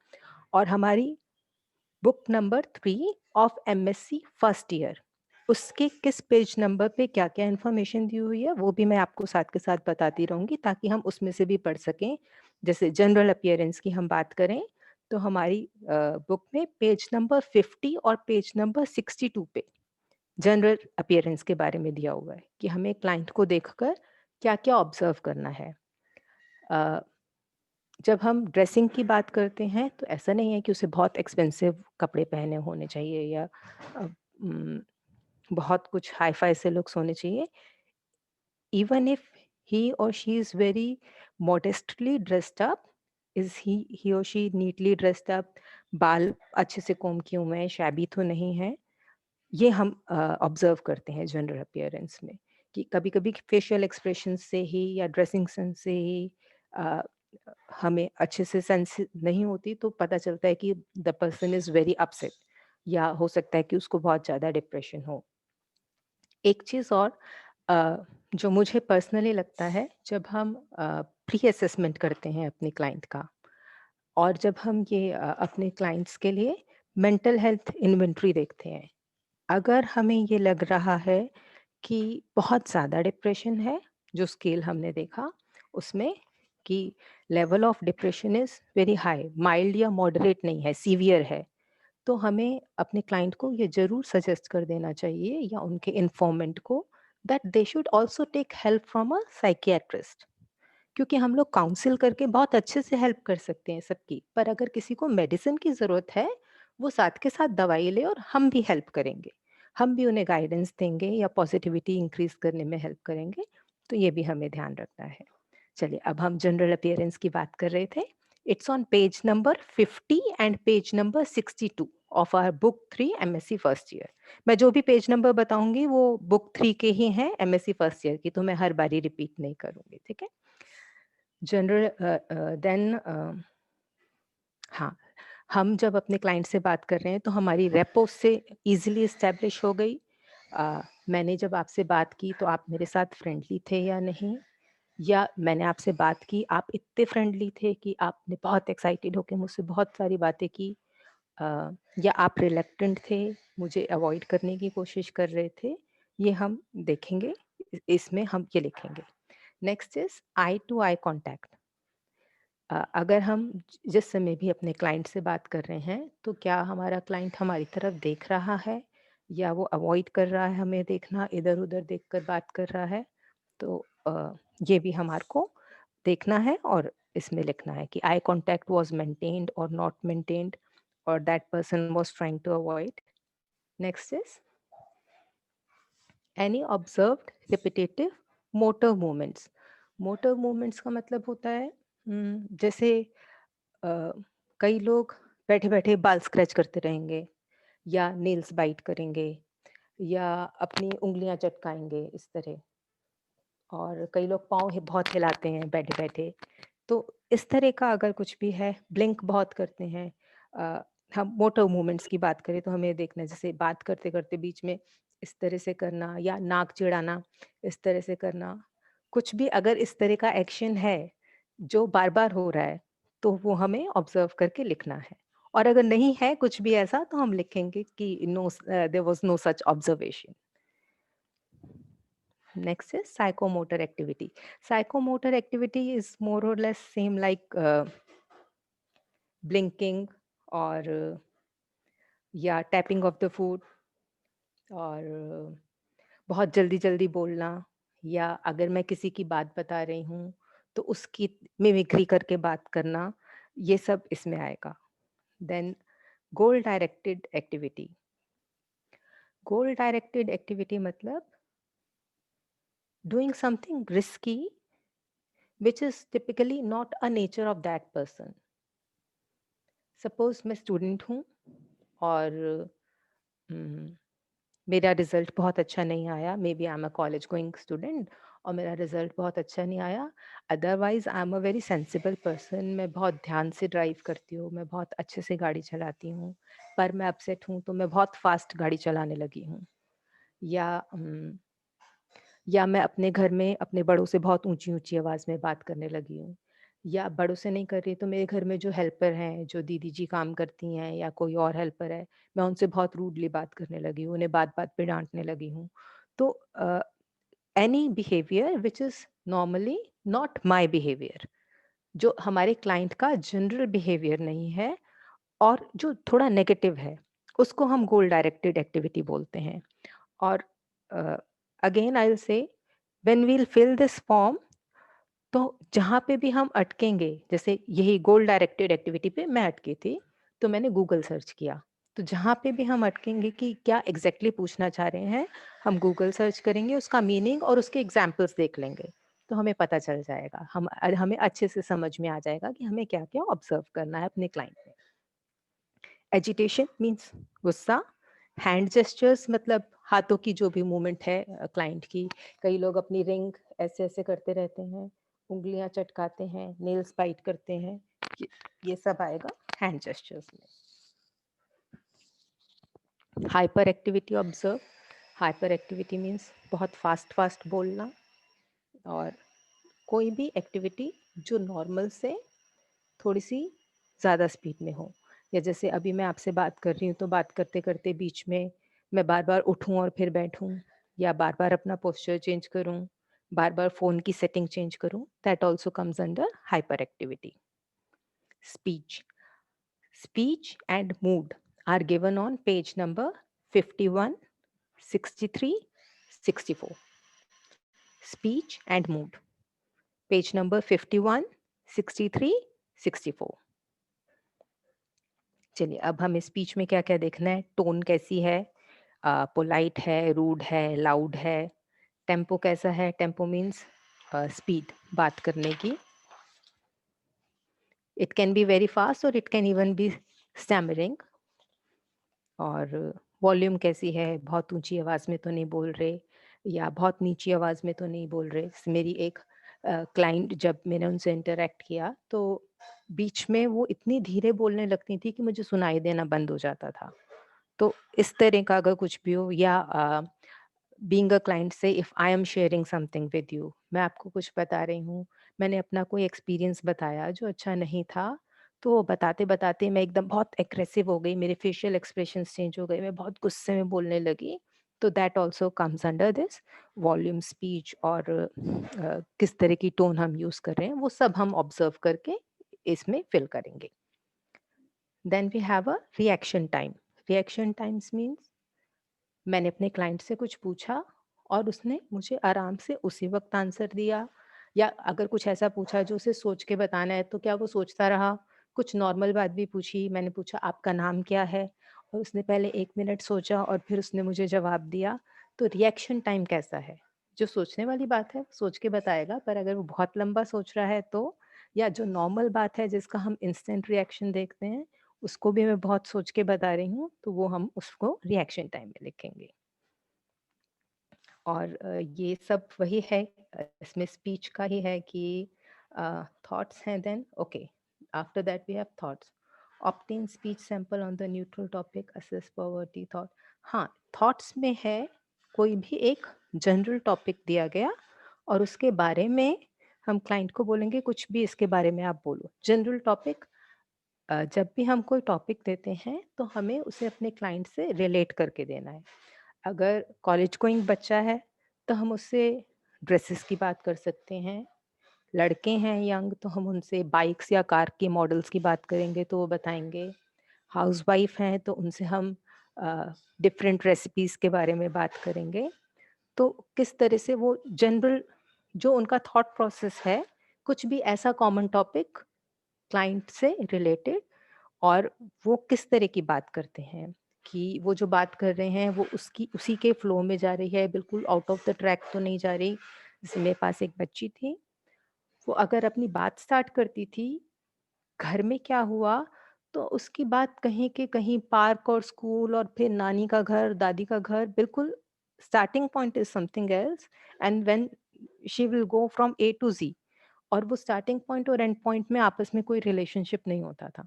और हमारी book number 3 of MSc first year, उसके किस पेज नंबर पे क्या क्या इन्फॉर्मेशन दी हुई है वो भी मैं आपको साथ के साथ बताती रहूंगी ताकि हम उसमें से भी पढ़ सकें. जैसे जनरल अपीयरेंस की हम बात करें तो हमारी बुक में पेज नंबर 50 और पेज नंबर 62 पे जनरल अपीयरेंस के बारे में दिया हुआ है कि हमें क्लाइंट को देखकर क्या-क्या ऑब्जर्व करना है। अ, जब हम ड्रेसिंग की बात करते हैं तो ऐसा नहीं है कि उसे बहुत एक्सपेंसिव कपड़े पहने होने चाहिए या अ, उम, बहुत कुछ हाई-फाई से लुक्स होने चाहिए। Even if he or she is very modestly dressed up, is he or she neatly dressed up, बाल अच्छे से कोम किए हुए हैं, शैबी तो नहीं है, ये हम ऑब्जर्व करते हैं जनरल अपीयरेंस में कि कभी-कभी फेशियल एक्सप्रेशन से ही या ड्रेसिंग सेंस से ही अ, हमें अच्छे से सेंस नहीं होती तो पता चलता है कि the person is very upset या हो सकता है कि उसको बहुत ज़्यादा डिप्रेशन हो। एक चीज़ और अ, जो मुझे पर्सनली लगता है जब हम प्री असेसमेंट करते हैं अपने क्लाइंट का और जब हम ये अपने क्लाइंट्स के लिए मेंटल हेल्थ इन्वेंटरी देखते हैं। अगर हमें ये लग रहा है कि बहुत ज़्यादा डिप्रेशन है, जो स्केल हमने देखा उसमें कि level of depression is very high, mild या मॉडरेट नहीं है, सीवियर है। तो हमें अपने क्लाइंट को ये ज़रूर सजेस्ट कर देना चाहिए या उनके इन्फॉर्मेंट को that they should also take help from a psychiatrist. क्योंकि हम लोग काउंसिल करके बहुत अच्छे से हेल्प कर सकते हैं सबकी, पर अगर किसी को मेडिसिन की ज़रूरत है, वो साथ के साथ दवाई ले और हम भी हेल्प करेंगे। हम भी उन्हें गाइडेंस देंगे या पॉजिटिविटी इंक्रीज़ करने में हेल्प करेंगे, तो ये भी हमें ध्यान रखना है। चलिए, अब हम जनरल अपीयरेंस की बात कर रहे थे। It's on page number 50 and page number 62 of our book 3 MSc first year. मैं जो भी पेज नंबर बताऊँगी वो बुक 3 के ही हैं एमएससी फर्स्ट ईयर की, तो मैं हर बारी रिपीट नहीं करूँगी, ठीक है? जनरल देन हाँ, हम जब अपने क्लाइंट से बात कर रहे हैं तो हमारी रेपो उससे ईज़िली एस्टेब्लिश हो गई। मैंने जब आपसे बात की तो आप मेरे साथ फ्रेंडली थे या नहीं? या मैंने आपसे बात की, आप इतने फ्रेंडली थे कि आपने बहुत एक्साइटेड होके मुझसे बहुत सारी बातें की या आप रिलक्टेंट थे, मुझे अवॉइड करने की कोशिश कर रहे थे, ये हम देखेंगे। इसमें हम ये लिखेंगे। Next is eye to eye contact. अगर हम जिस समय भी अपने क्लाइंट से बात कर रहे हैं, तो क्या हमारा क्लाइंट हमारी तरफ देख रहा है या वो अवॉइड कर रहा है हमें देखना, इधर-उधर देखकर बात कर रहा है? तो ये भी हमारे को देखना है और इसमें लिखना है कि आई कॉन्टैक्ट वाज़ मेंटेन्ड और नॉट मेंटेन्ड और that person was trying to avoid. Next is any observed repetitive motor movements. Motor movements का मतलब होता है जैसे अ, कई लोग बैठे-बैठे बाल स्क्रैच करते रहेंगे या नेल्स बाइट करेंगे या अपनी उँगलियाँ चटकाएँगे इस तरह और कई लोग पाँव बहुत हिलाते हैं बैठे-बैठे। तो इस तरह का अगर कुछ भी है, ब्लिंक बहुत करते हैं हम मोटर मूवमेंट्स की बात करें तो हमें देखना है जैसे बात करते-करते बीच में इस तरह से करना या नाक चिढ़ाना, इस तरह से करना। कुछ भी अगर इस तरह का एक्शन है, जो बार-बार हो रहा है, तो वो हमें ऑब्ज़र्व करके लिखना है। और अगर नहीं है कुछ भी ऐसा तो हम लिखेंगे कि there was no such observation. Next is psychomotor activity. Psychomotor activity is more or less same like blinking और या टैपिंग ऑफ द फूट और बहुत जल्दी-जल्दी बोलना या अगर मैं किसी की बात बता रही हूँ, तो उसकी मिमिक्री करके बात करना, ये सब इसमें आएगा। Then goal directed activity. Goal directed activity मतलब doing something risky which is typically not a nature of that person. Suppose मैं स्टूडेंट हूँ और उम, मेरा रिज़ल्ट बहुत अच्छा नहीं आया, maybe I am a college going student और मेरा रिज़ल्ट बहुत अच्छा नहीं आया। Otherwise I am a very sensible person, मैं बहुत ध्यान से ड्राइव करती हूँ, मैं बहुत अच्छे से गाड़ी चलाती हूँ, पर मैं अपसेट हूँ तो मैं बहुत फ़ास्ट गाड़ी चलाने लगी हूँ। या या मैं अपने घर में अपने बड़ों से बहुत ऊँची-ऊँची आवाज़ में बात करने लगी हूँ। या बड़ों से नहीं कर रही तो मेरे घर में जो हेल्पर हैं, जो दीदी जी काम करती हैं या कोई और हेल्पर है, मैं उनसे बहुत रूडली बात करने लगी हूँ, उन्हें बात-बात पे डाँटने लगी हूँ। तो any behaviour which is normally not my behaviour, जो हमारे क्लाइंट का जनरल बिहेवियर नहीं है और जो थोड़ा नेगेटिव है, उसको हम गोल डायरेक्टेड एक्टिविटी बोलते हैं। और again I will say when we'll fill this form, तो जहाँ पे भी हम अटकेंगे, जैसे यही गोल डायरेक्टेड एक्टिविटी पे मैं अटकी थी, तो मैंने गूगल सर्च किया। तो जहाँ पे भी हम अटकेंगे कि क्या एग्जैक्टली पूछना चाह रहे हैं, हम गूगल सर्च करेंगे, उसका मीनिंग और उसके एग्जाम्पल्स देख लेंगे, तो हमें पता चल जाएगा, हमें अच्छे से समझ में आ जाएगा कि हमें क्या क्या ऑब्जर्व करना है अपने क्लाइंट में। एजिटेशन मीन्स गुस्सा। हैंड जेस्चर्स मतलब हाथों की जो भी मूवमेंट है क्लाइंट की, कई लोग अपनी रिंग ऐसे ऐसे करते रहते हैं, उंगलियां चटकाते हैं, नेल्स बाइट करते हैं, ये सब आएगा हैंड जेस्चर्स में। Hyper activity observe. Hyper activity means बहुत फास्ट फास्ट बोलना, और कोई भी एक्टिविटी जो नॉर्मल से थोड़ी सी ज़्यादा स्पीड में हो, या जैसे अभी मैं आपसे बात कर रही हूँ तो बात करते करते बीच में मैं बार बार उठूँ और फिर बैठूँ, या बार बार अपना पोस्चर चेंज करूँ, बार बार फ़ोन की सेटिंग चेंज करूँ, that also comes under hyper activity. Speech. Speech and mood are given on page number 51, 63, 64. Speech and mood. Page number 51, 63, 64. चलिए अब हमें स्पीच में क्या क्या देखना है। टोन कैसी है, पोलाइट है, रूड है, लाउड है। टेम्पो कैसा है, टेम्पो मीन्स स्पीड बात करने की। It can be very fast और it can even be stammering. और वॉल्यूम कैसी है, बहुत ऊंची आवाज़ में तो नहीं बोल रहे, या बहुत नीची आवाज़ में तो नहीं बोल रहे। मेरी एक क्लाइंट, जब मैंने उनसे इंटरेक्ट किया तो बीच में वो इतनी धीरे बोलने लगती थी कि मुझे सुनाई देना बंद हो जाता था। तो इस तरह का अगर कुछ भी हो, या बीइंग अ क्लाइंट से if I am sharing something with you, मैं आपको कुछ बता रही हूँ, मैंने अपना कोई एक्सपीरियंस बताया जो अच्छा नहीं था, तो बताते बताते मैं एकदम बहुत एग्रेसिव हो गई, मेरे फेशियल एक्सप्रेशंस चेंज हो गए, मैं बहुत गुस्से में बोलने लगी, तो that also comes under this volume speech. और किस तरह की टोन हम यूज कर रहे हैं वो सब हम ऑब्जर्व करके इसमें फिल करेंगे। Then we have a reaction time. Reaction times means मैंने अपने क्लाइंट से कुछ पूछा और उसने मुझे आराम से उसी वक्त आंसर दिया, या अगर कुछ ऐसा पूछा जो उसे सोच के बताना है तो क्या वो सोचता रहा। कुछ नॉर्मल बात भी पूछी, मैंने पूछा आपका नाम क्या है, और उसने पहले 1 मिनट सोचा और फिर उसने मुझे जवाब दिया। तो रिएक्शन टाइम कैसा है, जो सोचने वाली बात है सोच के बताएगा, पर अगर वो बहुत लंबा सोच रहा है तो, या जो नॉर्मल बात है जिसका हम इंस्टेंट रिएक्शन देखते हैं, उसको भी मैं बहुत सोच के बता रही हूँ, तो वो हम उसको रिएक्शन टाइम में लिखेंगे। और ये सब वही है, इसमें स्पीच का ही है कि थॉट्स हैं, then okay, after that we have thoughts. Obtain speech sample on the neutral topic, assess poverty thought. हाँ, थॉट्स में है कोई भी एक जनरल टॉपिक दिया गया और उसके बारे में हम क्लाइंट को बोलेंगे कुछ भी इसके बारे में आप बोलो। जनरल टॉपिक, जब भी हम कोई टॉपिक देते हैं तो हमें उसे अपने क्लाइंट से रिलेट करके देना है। अगर कॉलेज गोइंग बच्चा है तो हम उससे ड्रेसेस की बात कर सकते हैं। लड़के हैं यंग तो हम उनसे बाइक्स या कार के मॉडल्स की बात करेंगे तो वो बताएंगे। हाउसवाइफ हैं तो उनसे हम डिफरेंट रेसिपीज के बारे में बात करेंगे। तो किस तरह से वो जनरल जो उनका थॉट प्रोसेस है, कुछ भी ऐसा कॉमन टॉपिक क्लाइंट से रिलेटेड, और वो किस तरह की बात करते हैं, कि वो जो बात कर रहे हैं वो उसकी उसी के फ्लो में जा रही है, बिल्कुल आउट ऑफ द ट्रैक तो नहीं जा रही। जैसे मेरे पास एक बच्ची थी, वो अगर अपनी बात स्टार्ट करती थी घर में क्या हुआ, तो उसकी बात कहीं के कहीं पार्क और स्कूल और फिर नानी का घर, दादी का घर, बिल्कुल starting point is something else, and when she will go from A to G, और वो स्टार्टिंग पॉइंट और एंड पॉइंट में आपस में कोई रिलेशनशिप नहीं होता था।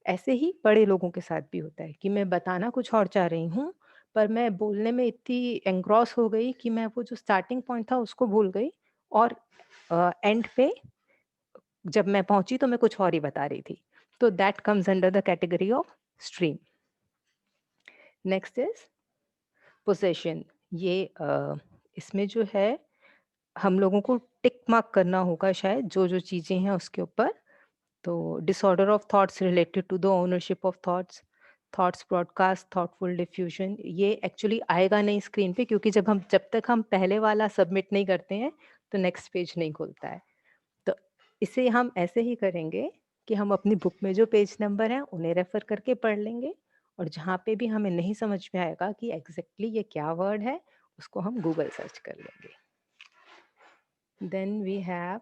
ऐसे ही बड़े लोगों के साथ भी होता है कि मैं बताना कुछ और चाह रही हूँ, पर मैं बोलने में इतनी एंग्रॉस हो गई कि मैं वो जो स्टार्टिंग पॉइंट था उसको भूल गई, और एंड पे जब मैं पहुंची तो मैं कुछ और ही बता रही थी। तो that comes under the category of stream. Next is possession. ये इसमें जो है हम लोगों को टिक मार्क करना होगा शायद जो जो चीजें हैं उसके ऊपर। तो disorder of thoughts related to the ownership of thoughts. Thoughts broadcast, thoughtful diffusion, ये एक्चुअली आएगा नहीं स्क्रीन पे, क्योंकि जब तक हम पहले वाला सबमिट नहीं करते हैं तो नेक्स्ट पेज नहीं खुलता है। तो इसे हम ऐसे ही करेंगे कि हम अपनी बुक में जो पेज नंबर हैं उन्हें रेफर करके पढ़ लेंगे, और जहाँ पे भी हमें नहीं समझ में आएगा कि एग्जैक्टली ये क्या वर्ड है, उसको हम गूगल सर्च कर लेंगे। Then we have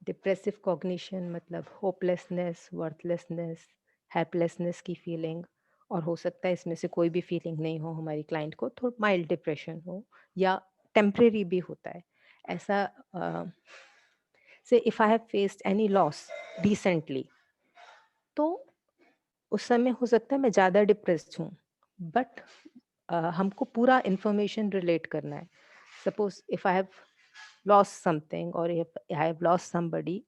depressive cognition, मतलब होपलेसनेस, वर्थलेसनेस, हेल्पलेसनेस की फीलिंग, और हो सकता है इसमें से कोई भी फीलिंग नहीं हो हमारी क्लाइंट को, थोड़ा माइल्ड डिप्रेशन हो या टेम्परेरी भी होता है ऐसा। से if I have faced any loss recently, तो उस समय हो सकता है मैं ज़्यादा डिप्रेस्ड हूँ, बट हमको पूरा इंफॉर्मेशन रिलेट करना है। Suppose if I have lost something और if I have lost somebody,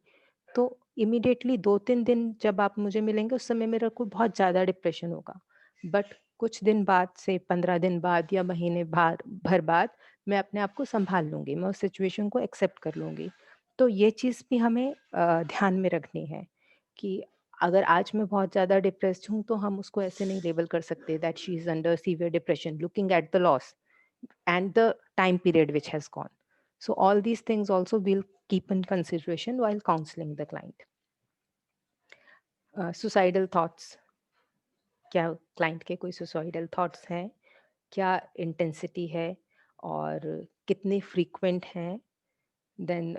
तो इमीडिएटली 2-3 दिन जब आप मुझे मिलेंगे उस समय मेरा को बहुत ज़्यादा डिप्रेशन होगा, बट कुछ दिन बाद से 15 दिन बाद या महीने भर बाद मैं अपने आप को संभाल लूँगी, मैं उस सिचुएशन को एक्सेप्ट कर लूँगी। तो ये चीज़ भी हमें ध्यान में रखनी है कि अगर आज मैं बहुत ज़्यादा डिप्रेस्ड हूँ तो हम उसको ऐसे नहीं लेबल कर सकते that she is under severe depression looking at the loss and the time period which has gone. So all these things also we'll keep in consideration while counseling the client. Suicidal thoughts, क्या क्लाइंट के कोई सुसाइडल थॉट्स हैं, क्या इंटेंसिटी है और कितने फ्रीक्वेंट हैं। देन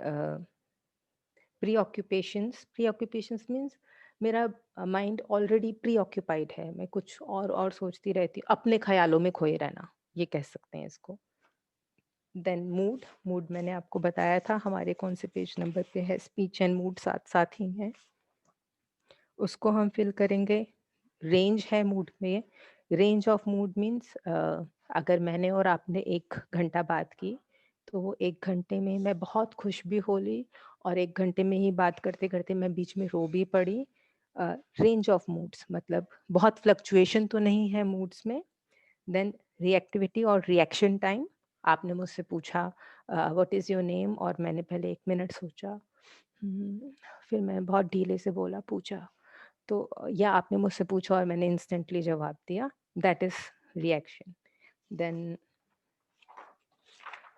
प्री ऑक्यूपेशंस मीन्स मेरा माइंड ऑलरेडी प्री ऑक्यूपाइड है, मैं कुछ और सोचती रहती हूँ, अपने ख्यालों में खोए रहना, ये कह सकते हैं इसको। देन मूड मैंने आपको बताया था हमारे कौन से पेज नंबर पे है, स्पीच एंड मूड साथ साथ ही है, उसको हम फिल करेंगे। रेंज है मूड में, रेंज ऑफ मूड मीन्स अगर मैंने और आपने 1 घंटा बात की तो वो 1 घंटे में मैं बहुत खुश भी हो ली और 1 घंटे में ही बात करते करते मैं बीच में रो भी पड़ी। रेंज ऑफ मूड्स मतलब बहुत फ्लक्चुएशन तो नहीं है मूड्स में। देन रिएक्टिविटी और रिएक्शन टाइम, आपने मुझसे पूछा व्हाट इज़ योर नेम और मैंने पहले 1 मिनट सोचा, फिर मैं बहुत ढीले से बोला पूछा, तो या आपने मुझसे पूछा और मैंने इंस्टेंटली जवाब दिया, that is reaction. Then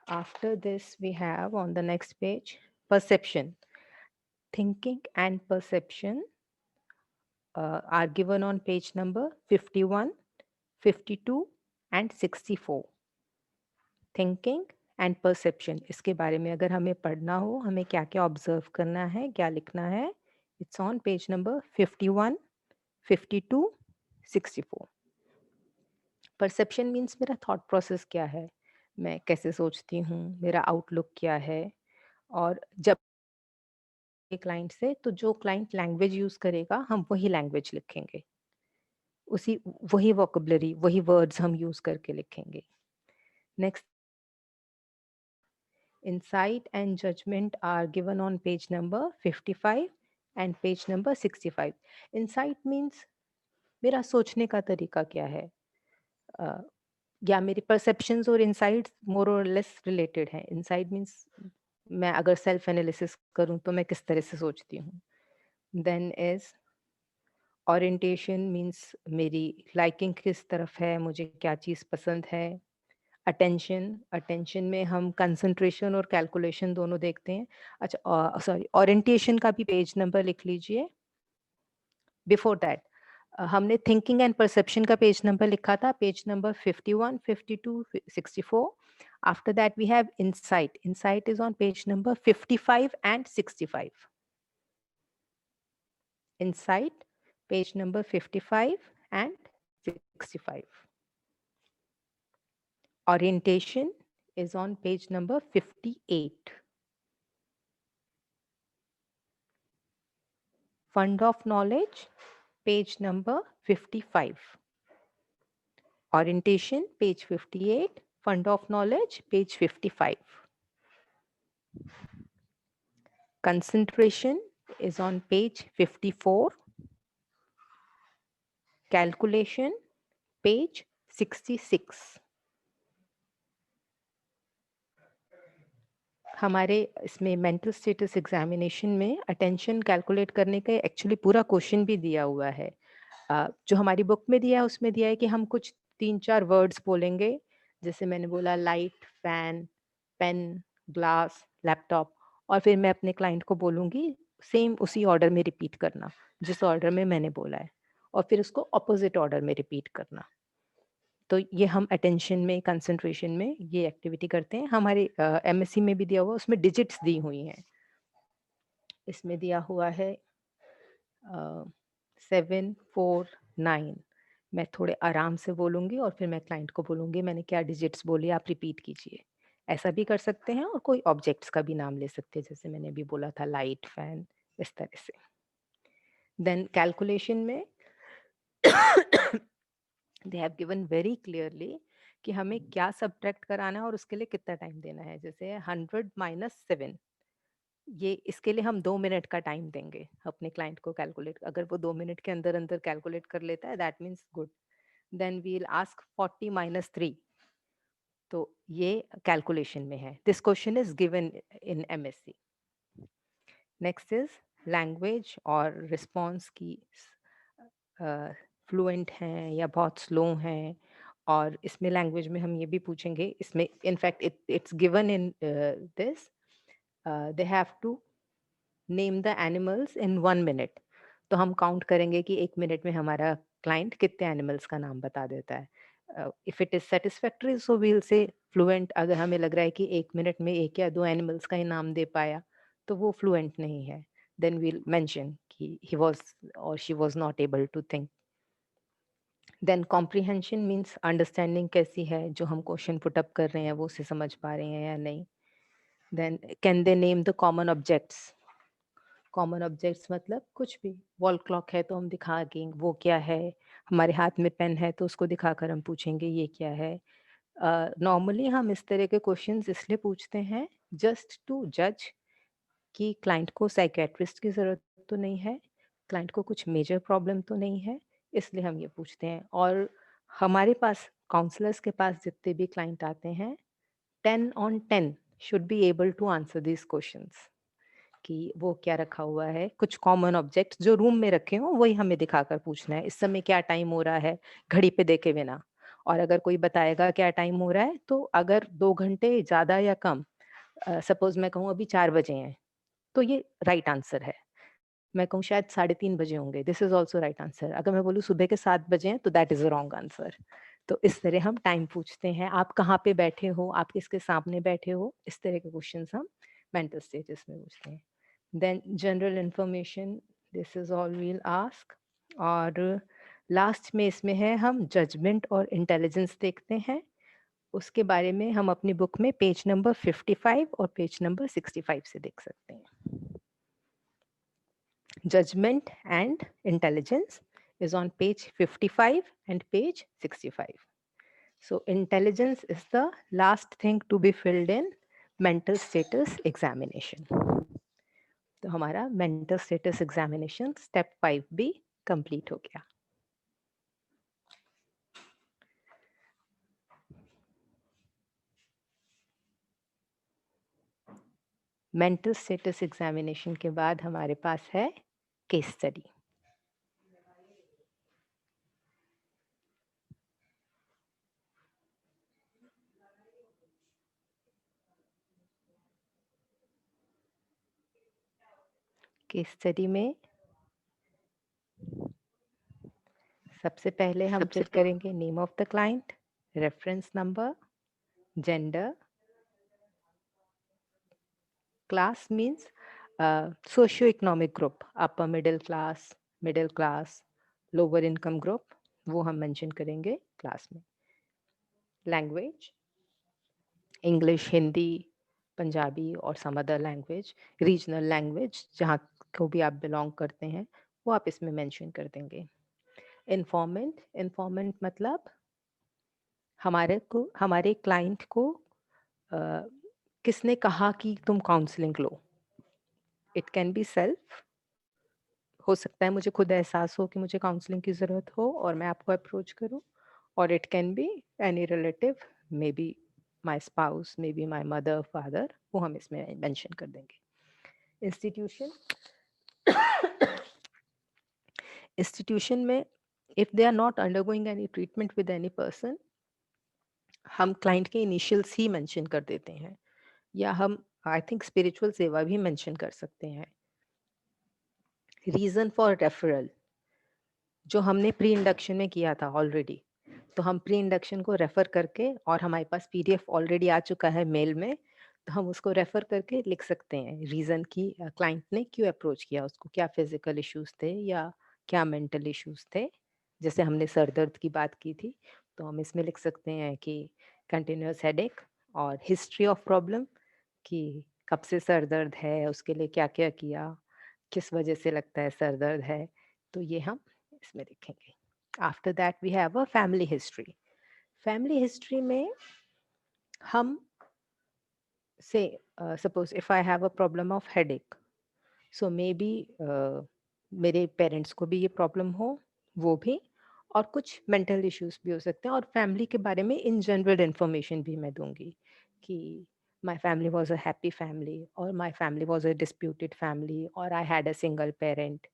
after this we have on the next page perception. Thinking and perception are given on page number 51, 52 and 64. Thinking and perception, इसके बारे में अगर हमें पढ़ना हो, हमें क्या क्या ऑब्जर्व करना है, क्या लिखना है, it's on page number 51, 52, 64। Perception means मेरा थॉट प्रोसेस क्या है, मैं कैसे सोचती हूँ, मेरा आउटलुक क्या है। और जब क्लाइंट से, तो जो क्लाइंट लैंग्वेज यूज करेगा हम वही लैंग्वेज लिखेंगे, उसी वही वोकेबलरी, वही वर्ड्स हम यूज करके लिखेंगे। Next, insight and judgment are given on page number 55 and page number 65. insight means मेरा सोचने का तरीका क्या है, या मेरी परसेप्शंस और इनसाइट्स मोर और लेस रिलेटेड है। इनसाइट मीन्स मैं अगर सेल्फ एनालिसिस करूं तो मैं किस तरह से सोचती हूँ। देन इज ओरिएंटेशन मीन्स मेरी लाइकिंग किस तरफ है, मुझे क्या चीज़ पसंद है। अटेंशन में हम कंसंट्रेशन और कैलकुलेशन दोनों देखते हैं। अच्छा सॉरी, ओरिएंटेशन का भी पेज नंबर लिख लीजिए। बिफोर दैट हमने थिंकिंग एंड परसेप्शन का पेज नंबर लिखा था, page number 51, 52, 64। After that we have insight. Insight is on page number 55 and 65। Insight page number 55 and 65। Orientation is on page number 58. Fund of knowledge, page number 55. Orientation, page 58. Fund of knowledge, page 55. Concentration is on page 54. Calculation, page 66. हमारे इसमें मेंटल स्टेटस एग्जामिनेशन में अटेंशन कैलकुलेट करने का एक्चुअली पूरा क्वेश्चन भी दिया हुआ है। जो हमारी बुक में दिया है उसमें दिया है कि हम कुछ 3-4 वर्ड्स बोलेंगे, जैसे मैंने बोला light, fan, pen, glass, laptop, और फिर मैं अपने क्लाइंट को बोलूँगी सेम उसी ऑर्डर में रिपीट करना, जिस ऑर्डर में मैंने बोला है, और फिर उसको ऑपोजिट ऑर्डर में रिपीट करना। तो ये हम अटेंशन में, कंसंट्रेशन में ये एक्टिविटी करते हैं। हमारे एमएससी में भी दिया हुआ, उसमें डिजिट्स दी हुई हैं। इसमें दिया हुआ है 7, 4, 9। मैं थोड़े आराम से बोलूँगी और फिर मैं क्लाइंट को बोलूँगी मैंने क्या डिजिट्स बोली, आप रिपीट कीजिए। ऐसा भी कर सकते हैं और कोई ऑब्जेक्ट्स का भी नाम ले सकते हैं, जैसे मैंने अभी बोला था लाइट, फैन, इस तरह से। देन कैलकुलेशन में they have given very clearly कि हमें क्या सब्ट्रैक्ट कराना है और उसके लिए कितना टाइम देना है। जैसे 100 माइनस 7, ये इसके लिए हम 2 मिनट का टाइम देंगे अपने क्लाइंट को कैलकुलेट। अगर वो 2 मिनट के अंदर अंदर कैलकुलेट कर लेता है that means good. Then we will ask 40 minus 3, तो ये कैलकुलेशन में है। This question is given in MSc. Next is language और रिस्पॉन्स की फ्लुएंट हैं या बहुत स्लो हैं। और इसमें लैंग्वेज में हम ये भी पूछेंगे, इसमें in fact it's given in this, they have to name the animals in 1 minute. तो हम काउंट करेंगे कि 1 मिनट में हमारा क्लाइंट कितने एनिमल्स का नाम बता देता है। If it is satisfactory so we will say fluent. अगर हमें लग रहा है कि 1 मिनट में 1 या 2 एनिमल्स का ही नाम दे पाया तो वो फ्लुएंट नहीं है, देन वील मेंशन कि ही वाज और she was not able to think. Then comprehension means understanding कैसी है, जो हम क्वेश्चन पुट अप कर रहे हैं वो उसे समझ पा रहे हैं या नहीं। Then can they name the common objects. Common objects मतलब कुछ भी, वॉल क्लॉक है तो हम दिखाएंगे वो क्या है, हमारे हाथ में पेन है तो उसको दिखाकर हम पूछेंगे ये क्या है। नॉर्मली हम इस तरह के क्वेश्चंस इसलिए पूछते हैं जस्ट टू जज कि क्लाइंट को साइकेट्रिस्ट की ज़रूरत तो नहीं है, क्लाइंट को कुछ मेजर प्रॉब्लम तो नहीं है, इसलिए हम ये पूछते हैं। और हमारे पास काउंसलर्स के पास जितने भी क्लाइंट आते हैं 10 on 10 should be able to answer this questions कि वो क्या रखा हुआ है। कुछ कॉमन ऑब्जेक्ट्स जो रूम में रखे हों वही हमें दिखाकर पूछना है, इस समय क्या टाइम हो रहा है, घड़ी पे देखे बिना। और अगर कोई बताएगा क्या टाइम हो रहा है तो अगर 2 घंटे ज़्यादा या कम, सपोज मैं कहूँ अभी 4 बजे हैं तो ये राइट आंसर है। मैं कहूँ शायद 3:30 बजे होंगे, this is also right answer. अगर मैं बोलूँ सुबह के 7 बजे हैं तो that is a wrong answer. तो इस तरह हम टाइम पूछते हैं, आप कहाँ पे बैठे हो, आप किसके सामने बैठे हो, इस तरह के क्वेश्चंस हम मेंटल स्टेटस में पूछते हैं। Then general information, this is all we'll ask. और लास्ट में इसमें है हम जजमेंट और इंटेलिजेंस देखते हैं। उसके बारे में हम अपनी बुक में पेज नंबर 55 और पेज नंबर 65 से देख सकते हैं। Judgment and intelligence is on page 55 and page 65. So intelligence is the last thing to be filled in mental status examination. तो हमारा mental status examination step 5 भी complete हो गया। मेंटल स्टेटस एग्जामिनेशन के बाद हमारे पास है केस स्टडी। केस स्टडी में सबसे पहले हम चेक करेंगे name of the client, reference number, gender, class means socio-economic group, upper middle class, lower income group, वो हम मेंशन करेंगे क्लास में। लैंग्वेज इंग्लिश, हिंदी, पंजाबी और some other language, regional language जहाँ को भी आप बिलोंग करते हैं वो आप इसमें मेंशन कर देंगे। इन्फॉर्मेंट मतलब हमारे क्लाइंट को किसने कहा कि तुम counselling low. It can be self, हो सकता है मुझे खुद एहसास हो कि मुझे काउंसलिंग की ज़रूरत हो और मैं आपको अप्रोच करूं, और it can be any relative, may be my spouse, may be my mother, father, वो हम इसमें मेंशन कर देंगे। इंस्टीट्यूशन में if they are not undergoing any treatment with any person, हम क्लाइंट के इनिशियल्स ही मेंशन कर देते हैं, या हम आई थिंक स्पिरिचुअल सेवा भी मेंशन कर सकते हैं। रीजन फॉर रेफरल जो हमने प्री इंडक्शन में किया था ऑलरेडी, तो हम प्री इंडक्शन को रेफर करके, और हमारे पास पीडीएफ ऑलरेडी आ चुका है मेल में, तो हम उसको रेफर करके लिख सकते हैं रीजन की क्लाइंट ने क्यों अप्रोच किया उसको, क्या फिजिकल इश्यूज थे या क्या मेंटल इश्यूज थे। जैसे हमने सर दर्द की बात की थी, तो हम इसमें लिख सकते हैं कि कंटिन्यूअस हेडेक और हिस्ट्री ऑफ प्रॉब्लम, कि कब से सर दर्द है, उसके लिए क्या क्या किया, किस वजह से लगता है सर दर्द है, तो ये हम इसमें लिखेंगे। After that we have a family history. Family history में हम say suppose if I have a problem of headache, so may be मेरे पेरेंट्स को भी ये प्रॉब्लम हो, वो भी, और कुछ मेंटल इश्यूज भी हो सकते हैं, और फैमिली के बारे में इन जनरल इंफॉर्मेशन भी मैं दूंगी कि my family was a happy family, और my family was a disputed family, और I had a single parent,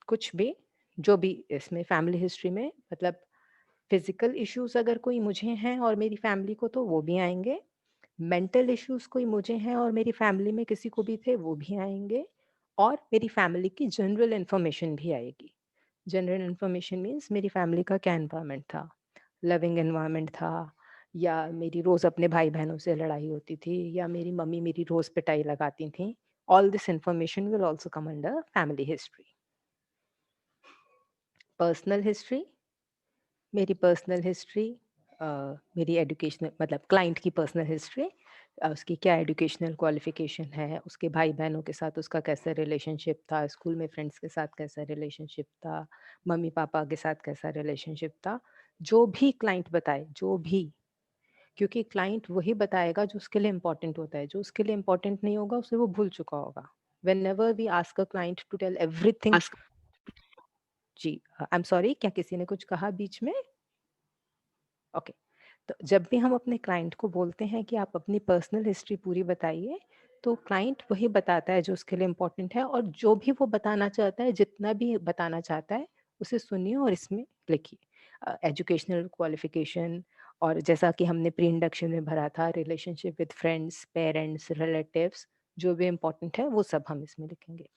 कुछ भी, जो भी इसमें फैमिली हिस्ट्री में, मतलब फिजिकल इश्यूज अगर कोई मुझे हैं और मेरी फैमिली को, तो वो भी आएंगे। मेंटल इश्यूज कोई मुझे हैं और मेरी फैमिली में किसी को भी थे, वो भी आएंगे। और मेरी फैमिली की जनरल इन्फॉर्मेशन भी आएगी। जनरल इन्फॉर्मेशन मीन्स मेरी फैमिली का क्या एनवायरनमेंट था, लविंग एनवायरनमेंट था, या मेरी रोज अपने भाई बहनों से लड़ाई होती थी, या मेरी मम्मी मेरी रोज पिटाई लगाती थी। All this information will also come under family history. Personal history, मेरी पर्सनल हिस्ट्री, मेरी एजुकेशनल, मतलब क्लाइंट की पर्सनल हिस्ट्री, उसकी क्या एजुकेशनल क्वालिफिकेशन है, उसके भाई बहनों के साथ उसका कैसा रिलेशनशिप था, स्कूल में फ्रेंड्स के साथ कैसा रिलेशनशिप था, मम्मी पापा के साथ कैसा रिलेशनशिप था, जो भी क्लाइंट बताए, जो भी, क्योंकि क्लाइंट वही बताएगा जो उसके लिए इम्पोर्टेंट होता है, जो उसके लिए इम्पोर्टेंट नहीं होगा उसे वो भूल चुका होगा। whenever we ask a client to tell everything, जी आई एम सॉरी, क्या किसी ने कुछ कहा बीच में? ओके, तो जब भी हम अपने क्लाइंट को बोलते हैं कि आप अपनी पर्सनल हिस्ट्री पूरी बताइए, तो क्लाइंट वही बताता है जो उसके लिए इम्पोर्टेंट है, और जो भी वो बताना चाहता है, जितना भी बताना चाहता है, उसे सुनिए और इसमें लिखिए। एजुकेशनल क्वालिफिकेशन, और जैसा कि हमने प्री इंडक्शन में भरा था, relationship with friends, parents, relatives, जो भी इम्पोर्टेंट है वो सब हम इसमें लिखेंगे।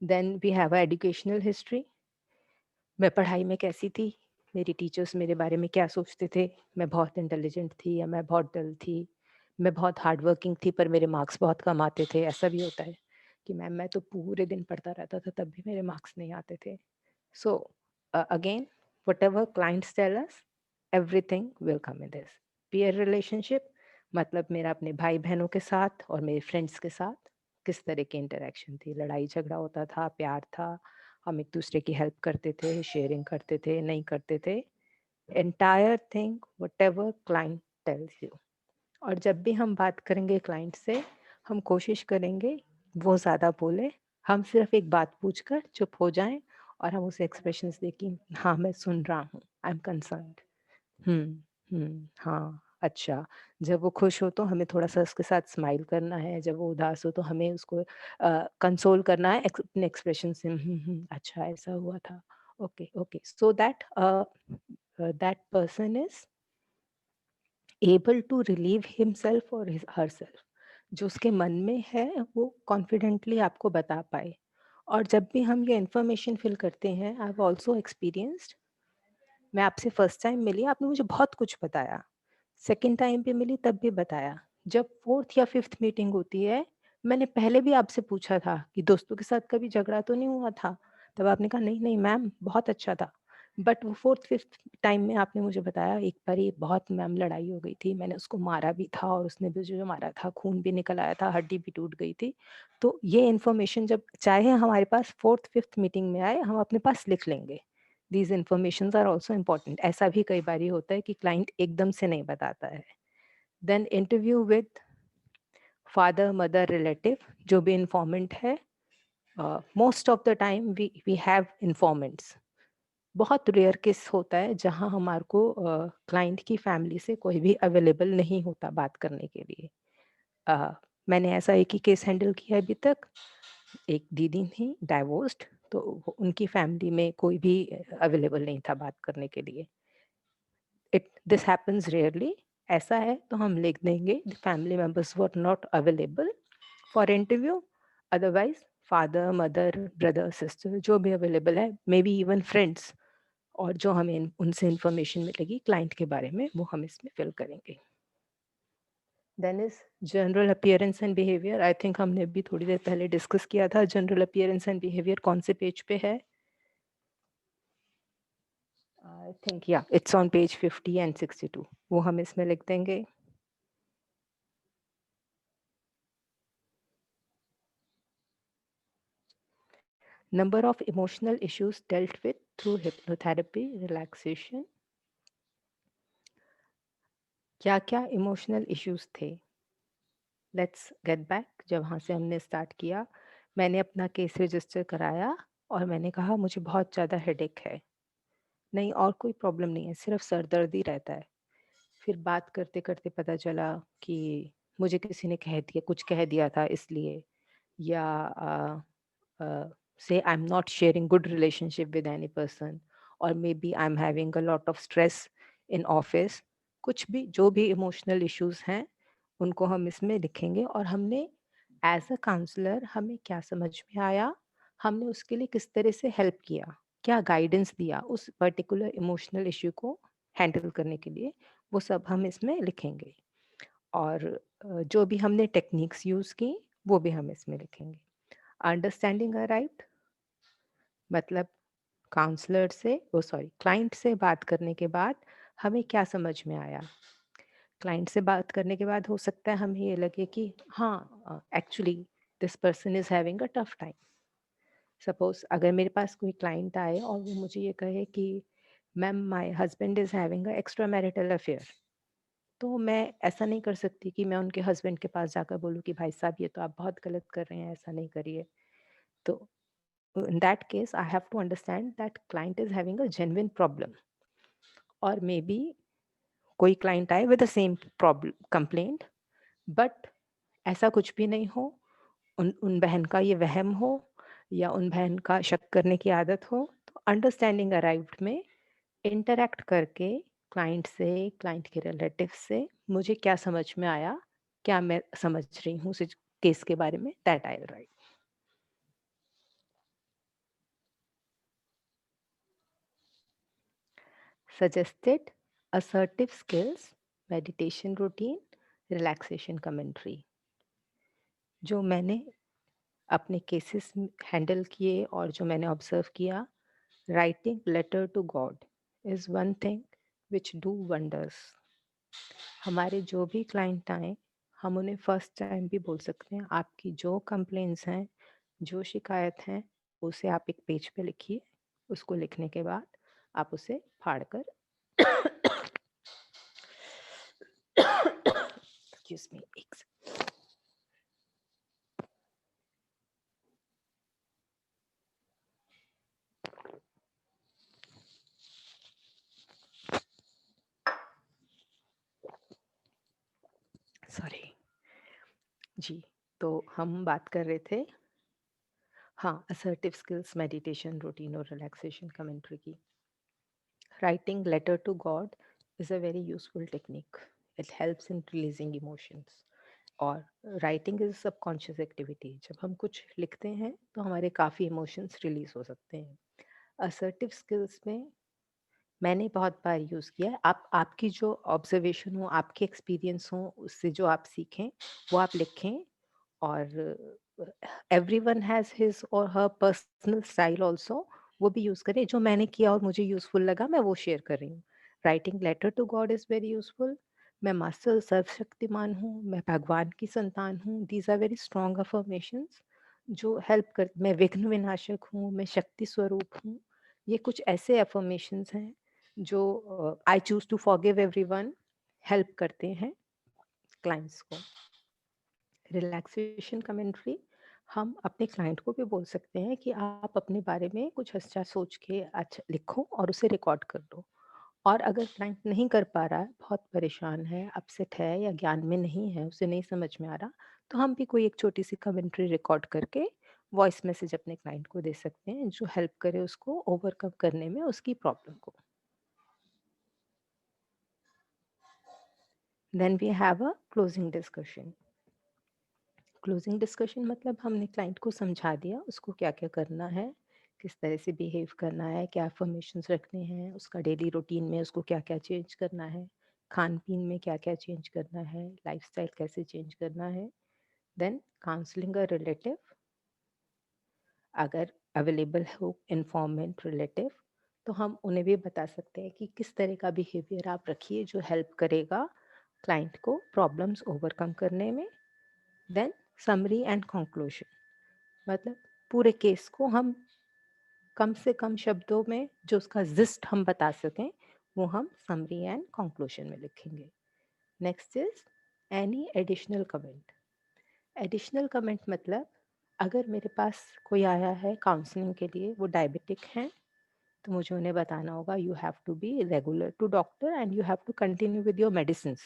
Then we have a educational history, मैं पढ़ाई में कैसी थी, मेरी टीचर्स मेरे बारे में क्या सोचते थे, मैं बहुत इंटेलिजेंट थी या मैं बहुत डल थी, मैं बहुत हार्ड वर्किंग थी पर मेरे मार्क्स बहुत कम आते थे। ऐसा भी होता है कि मैम मैं तो पूरे दिन पढ़ता रहता था तब भी मेरे मार्क्स नहीं आते थे। So again, whatever clients tell us, everything will come in this. Peer relationship, मतलब मेरा अपने भाई बहनों के साथ और मेरे फ्रेंड्स के साथ किस तरह की इंटरेक्शन थी, लड़ाई झगड़ा होता था, प्यार था, हम एक दूसरे की हेल्प करते थे, शेयरिंग करते थे, नहीं करते थे, entire thing whatever client tells you। और जब भी हम बात करेंगे क्लाइंट से, हम कोशिश करेंगे वो ज़्यादा बोले, हम सिर्फ एक बात पूछकर चुप हो जाएं, और हम उसे एक्सप्रेशंस दें कि हाँ मैं सुन रहा हूँ, आई एम कंसर्न्ड, हाँ, अच्छा। जब वो खुश हो तो हमें थोड़ा-सा उसके साथ स्माइल करना है, जब वो उदास हो तो हमें उसको कंसोल करना है अपने एक्सप्रेशन से, अच्छा ऐसा हुआ था, okay, okay, so that that person is able to relieve himself और हरसेल्फ, जो उसके मन में है वो कॉन्फिडेंटली आपको बता पाए। और जब भी हम ये इन्फॉर्मेशन फिल करते हैं, आई हैव ऑल्सो एक्सपीरियंस्ड, मैं आपसे फर्स्ट टाइम मिली, आपने मुझे बहुत कुछ बताया, सेकंड टाइम पे मिली तब भी बताया, जब फोर्थ या फिफ्थ मीटिंग होती है, मैंने पहले भी आपसे पूछा था कि दोस्तों के साथ कभी झगड़ा तो नहीं हुआ था, तब आपने कहा नहीं नहीं मैम बहुत अच्छा था। बट वो फोर्थ फिफ्थ टाइम में आपने मुझे बताया एक बार ये बहुत मैम लड़ाई हो गई थी, मैंने उसको मारा भी था और उसने भी जो मारा था खून भी निकल आया था, हड्डी भी टूट गई थी। तो ये इन्फॉर्मेशन जब चाहे हमारे पास फोर्थ फिफ्थ मीटिंग में आए, हम अपने पास लिख लेंगे। These information are also important. ऐसा भी कई बार होता है कि क्लाइंट एकदम से नहीं बताता है। Then interview with father mother relative, जो भी इन्फॉर्मेंट है, most of the time we have informants, बहुत रेयर केस होता है जहाँ हमारे को क्लाइंट की फैमिली से कोई भी अवेलेबल नहीं होता बात करने के लिए। अ, मैंने ऐसा एक ही केस हैंडल किया है अभी तक। एक दीदी थी डाइवोर्स्ड, तो उनकी फैमिली में कोई भी अवेलेबल नहीं था बात करने के लिए। This happens rarely. ऐसा है तो हम लिख देंगे the family members were not available for interview, otherwise father mother brother sister जो भी अवेलेबल है, मे बी इवन फ्रेंड्स, और जो हमें उनसे इंफॉर्मेशन मिलेगी क्लाइंट के बारे में वो हम इसमें फिल करेंगे। Then is general appearance and behaviour. I think हमने भी थोड़ी देर पहले डिस्कस किया था। जनरल अपीयरेंस एंड बिहेवियर कौन से पेज पे है? आई थिंक या इट्स ऑन पेज 50 एंड 62। वो हम इसमें लिख देंगे। Number of emotional issues dealt with through hypnotherapy, relaxation। क्या क्या इमोशनल इश्यूज थे? Let's get back. जब वहाँ से हमने स्टार्ट किया, मैंने अपना केस रजिस्टर कराया और मैंने कहा मुझे बहुत ज़्यादा हेडेक है। नहीं और कोई प्रॉब्लम नहीं है, सिर्फ सर दर्द ही रहता है। फिर बात करते करते पता चला कि मुझे किसी ने कुछ कह दिया था इसलिए, या say I'm not sharing good relationship with any person, or maybe I'm having a lot of stress in office। कुछ भी जो भी इमोशनल इश्यूज हैं उनको हम इसमें लिखेंगे, और हमने एज अ काउंसलर हमें क्या समझ में आया, हमने उसके लिए किस तरह से हेल्प किया, क्या गाइडेंस दिया उस पर्टिकुलर इमोशनल इश्यू को हैंडल करने के लिए, वो सब हम इसमें लिखेंगे। और जो भी हमने टेक्निक्स यूज़ की वो भी हम इसमें लिखेंगे। अंडरस्टैंडिंग अ राइट, मतलब काउंसलर से वो सॉरी क्लाइंट से बात करने के बाद हमें क्या समझ में आया। क्लाइंट से बात करने के बाद हो सकता है हमें ये लगे कि हाँ actually this person is having a tough time. Suppose अगर मेरे पास कोई क्लाइंट आए और वो मुझे ये कहे कि ma'am my husband is having a extra marital affair, तो मैं ऐसा नहीं कर सकती कि मैं उनके हस्बैंड के पास जाकर बोलूँ कि भाई साहब ये तो आप बहुत गलत कर रहे हैं, ऐसा नहीं करिए। तो in that case I have to understand that client is having a genuine problem, or maybe कोई client आए with the same problem complaint, but ऐसा कुछ भी नहीं हो, उन बहन का ये वहम हो या उन बहन का शक करने की आदत हो, तो अंडरस्टैंडिंग अराइव्ड में इंटरैक्ट करके क्लाइंट से, क्लाइंट के रिलेटिव से मुझे क्या समझ में आया, क्या मैं समझ रही हूँ केस के बारे में, that I will write. Suggested assertive skills, meditation routine, relaxation commentary। जो मैंने अपने केसेस हैंडल किए और जो मैंने ऑब्जर्व किया, writing letter to God is one thing which do wonders. हमारे जो भी क्लाइंट आए हम उन्हें फर्स्ट टाइम भी बोल सकते हैं आपकी जो कंप्लेंट्स हैं, जो शिकायत हैं, उसे आप एक पेज पे लिखिए। उसको लिखने के बाद आप उसे फाड़ कर Excuse me, सॉरी जी। तो हम बात कर रहे थे हाँ असर्टिव स्किल्स, मेडिटेशन रूटीन और रिलैक्सेशन कमेंट्री की। Writing letter to God is a very useful technique. It helps in releasing emotions. और राइटिंग इज सबकॉन्शियस एक्टिविटी। जब हम कुछ लिखते हैं तो हमारे काफ़ी इमोशंस रिलीज हो सकते हैं। असर्टिव स्किल्स में मैंने बहुत बार यूज़ किया है। आप आपकी जो ऑब्जर्वेशन हो, आपके एक्सपीरियंस हो, उससे जो आप सीखें वो आप लिखें। और एवरीवन हैज़ हिज और हर पर्सनल स्टाइल ऑल्सो, वो भी यूज़ करें। जो मैंने किया और मुझे यूज़फुल लगा मैं वो शेयर कर रही हूँ। Writing letter to God is very useful. मैं मास्टर सर्वशक्तिमान हूँ, मैं भगवान की संतान हूँ, these are very strong affirmations जो हेल्प कर। मैं विघ्न विनाशक हूँ, मैं शक्ति स्वरूप हूँ। ये कुछ ऐसे अफर्मेशंस हैं जो I choose to forgive everyone help करते हैं क्लाइंट्स को। रिलैक्सेशन कमेंट्री, हम अपने क्लाइंट को भी बोल सकते हैं कि आप अपने बारे में कुछ अच्छा सोच के अच्छा लिखो और उसे रिकॉर्ड कर दो। और अगर क्लाइंट नहीं कर पा रहा है, बहुत परेशान है, अपसेट है या ज्ञान में नहीं है, उसे नहीं समझ में आ रहा, तो हम भी कोई एक छोटी-सी कमेंट्री रिकॉर्ड करके वॉइस मैसेज अपने क्लाइंट को दे सकते हैं, जो हेल्प करे उसको ओवरकम करने में उसकी प्रॉब्लम को। Then we have a closing discussion. Closing discussion मतलब हमने क्लाइंट को समझा दिया उसको क्या-क्या करना है, किस तरह से बिहेव करना है, क्या अफ़र्मेशंस रखने हैं, उसका डेली रूटीन में उसको क्या-क्या चेंज करना है, खान-पीन में क्या-क्या चेंज करना है, लाइफ़स्टाइल कैसे चेंज करना है। देन काउंसलिंग अ रिलेटिव, अगर अवेलेबल हो इन्फॉर्मेंट रिलेटिव, तो हम उन्हें भी बता सकते हैं कि किस तरह का बिहेवियर आप रखिए जो हेल्प करेगा क्लाइंट को प्रॉब्लम्स ओवरकम करने में। देन समरी एंड कंक्लूजन, मतलब पूरे केस को हम कम से कम शब्दों में जो उसका जिस्ट हम बता सकें, वो हम समरी एंड कंक्लूजन में लिखेंगे। Next is any additional comment. Additional comment मतलब अगर मेरे पास कोई आया है काउंसलिंग के लिए, वो डायबिटिक हैं, तो मुझे उन्हें बताना होगा you have to be regular to doctor and you have to continue with your medicines.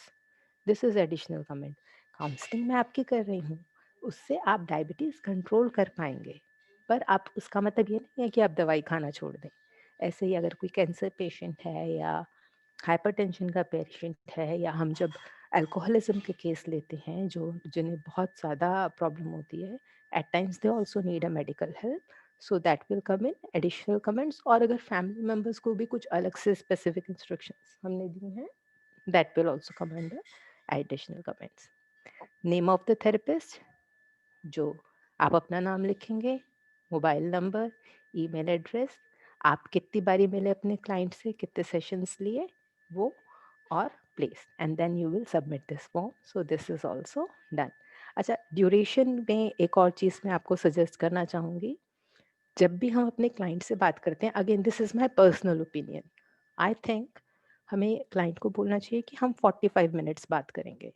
This is additional comment. Counselling मैं आपकी कर रही हूँ, उससे आप डायबिटीज़ कंट्रोल कर पाएंगे, पर आप उसका मतलब ये नहीं है कि आप दवाई खाना छोड़ दें। ऐसे ही अगर कोई कैंसर पेशेंट है या हाइपरटेंशन का पेशेंट है, या हम जब अल्कोहलिज्म के केस लेते हैं जो जिन्हें बहुत ज़्यादा प्रॉब्लम होती है, at times they also need a medical help, so that will come in additional comments. और अगर फैमिली मेंबर्स को भी कुछ अलग से स्पेसिफिक इंस्ट्रक्शंस हमने दी हैं, that will also come under additional comments. Name of the therapist, जो आप अपना नाम लिखेंगे, मोबाइल नंबर, ईमेल एड्रेस, आप कितनी बारी मिले अपने क्लाइंट से, कितने सेशंस लिए वो, और place, and then you will submit this form. So this is also done. अच्छा, ड्यूरेशन में एक और चीज़ मैं आपको सजेस्ट करना चाहूँगी। जब भी हम अपने क्लाइंट से बात करते हैं, again this is my personal opinion, I think हमें क्लाइंट को बोलना चाहिए कि हम 45 मिनट्स बात करेंगे,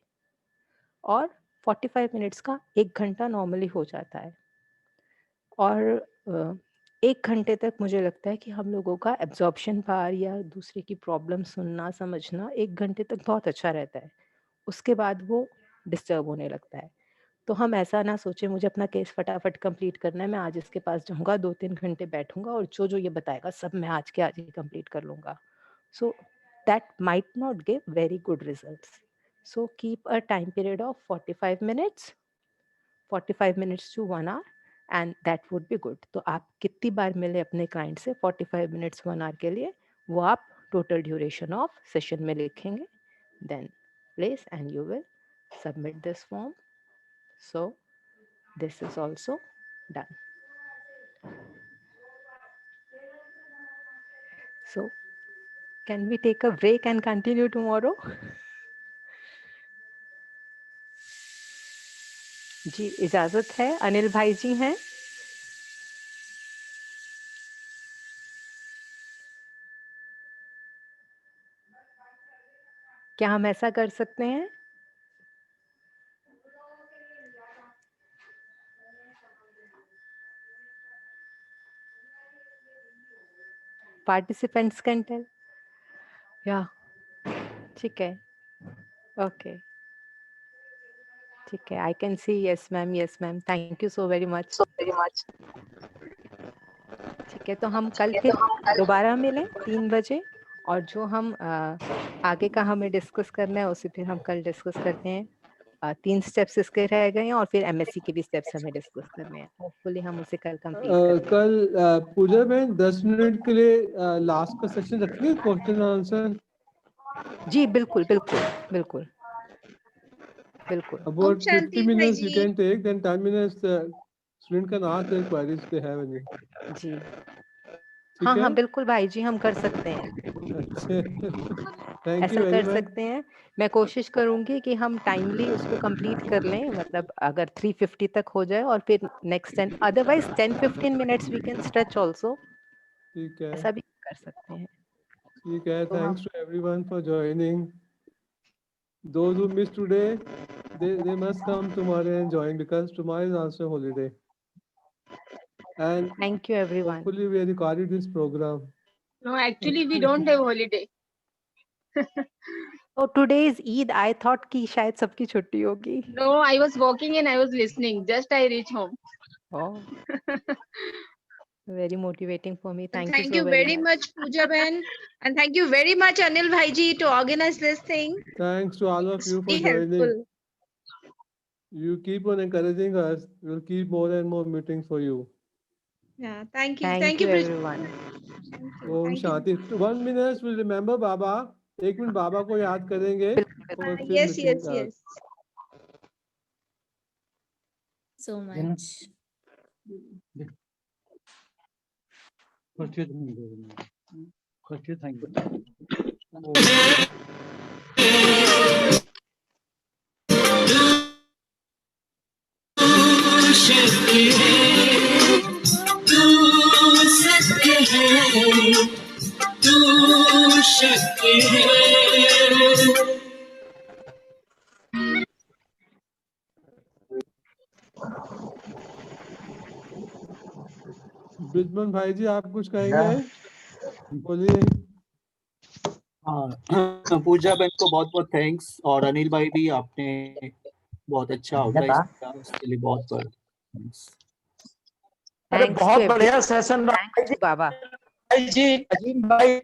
और 45 मिनट्स का 1 घंटा नॉर्मली हो जाता है। और 1 घंटे तक मुझे लगता है कि हम लोगों का एब्ज़ॉर्प्शन पावर या दूसरे की प्रॉब्लम सुनना, समझना 1 घंटे तक बहुत अच्छा रहता है। उसके बाद वो डिस्टर्ब होने लगता है। तो हम ऐसा ना सोचें मुझे अपना केस फटाफट कंप्लीट करना है, मैं आज इसके पास जाऊँगा, 2-3 घंटे बैठूँगा और जो-जो ये बताएगा सब मैं आज के आज ही कंप्लीट कर लूँगा। So that might not give very good results. So keep a time period of 45 minutes, 45 minutes to 1 hour, and that would be good. तो आप कितनी बार मिले अपने क्लाइंट से 45 मिनट्स 1 आवर के लिए, वो आप टोटल ड्यूरेशन ऑफ सेशन में लिखेंगे, then place and you will submit this form. So this is also done. So can we take a break and continue tomorrow? जी इजाज़त है। अनिल भाई जी हैं? क्या हम ऐसा कर सकते हैं? Participants can tell. Yeah, ठीक है। ओके, ठीक है। I can see yes ma'am, thank you so very much. so very much. ठीक है, तो हम कल फिर दोबारा मिलें 3 बजे, और जो हम आगे का हमें डिस्कस करना है उसे फिर हम कल डिस्कस करते हैं। 3 स्टेप्स इसके रह गए हैं और फिर एमएससी के भी स्टेप्स हमें डिस्कस करने हैं। होपफुली हम उसे कल कंप्लीट कर लेंगे। कल पूजा बहन 10 मिनट के लिए लास्ट का सेशन रखिए, क्वेश्चन आंसर। जी बिल्कुल बिल्कुल बिल्कुल बिल्कुल। About Shanti 50 minutes you Bhaiji. can take, then 10 minutes student can ask their queries they have any. जी ठीक हाँ है? हाँ बिल्कुल भाई जी, हम कर सकते हैं, अच्छे थैंक यू ऐसा वेरी कर मच। सकते हैं। मैं कोशिश करूंगी कि हम टाइमली उसको कंप्लीट कर लें, मतलब अगर 3:50 तक हो जाए, और फिर next 10, otherwise 10-15 minutes we can stretch also, ठीक है, ऐसा भी कर सकते हैं। ठीक है। तो हम Thanks to everyone for joining. Those who missed today, they must come tomorrow and join because tomorrow is also holiday. and Thank you, everyone. hopefully we recorded this program. No, actually we don't have holiday. Oh, today is Eid. I thought कि शायद सबकी छुट्टी होगी. No, I was walking and I was listening. Just I reach home. Oh, very motivating for me. Thank you Thank so you very much, Pooja Ben. And thank you very much, Anil Bhaiji, to organize this thing. Thanks to all of It's you for very joining. helpful. You keep on encouraging us. We'll keep more and more meetings for you. Yeah, thank you. Thank you, Bridget. everyone. Thank you. Om Thank you. Shanti. 1 minute will remember Baba. 1 minute बाबा को याद करेंगे और फिर Yes, meeting yes, yes. So much. ब्रिजमन भाई जी आप कुछ कहेंगे? बोलिए। हाँ पूजा बहन को बहुत बहुत थैंक्स और अनिल भाई भी आपने बहुत अच्छा ऑर्गेनाइज किया उसके लिए बहुत बहुत थैंक्स। अरे Thanks बहुत to बढ़िया everyone. सेशन रहा Thanks to Baba. भाई जी, अजीम भाई,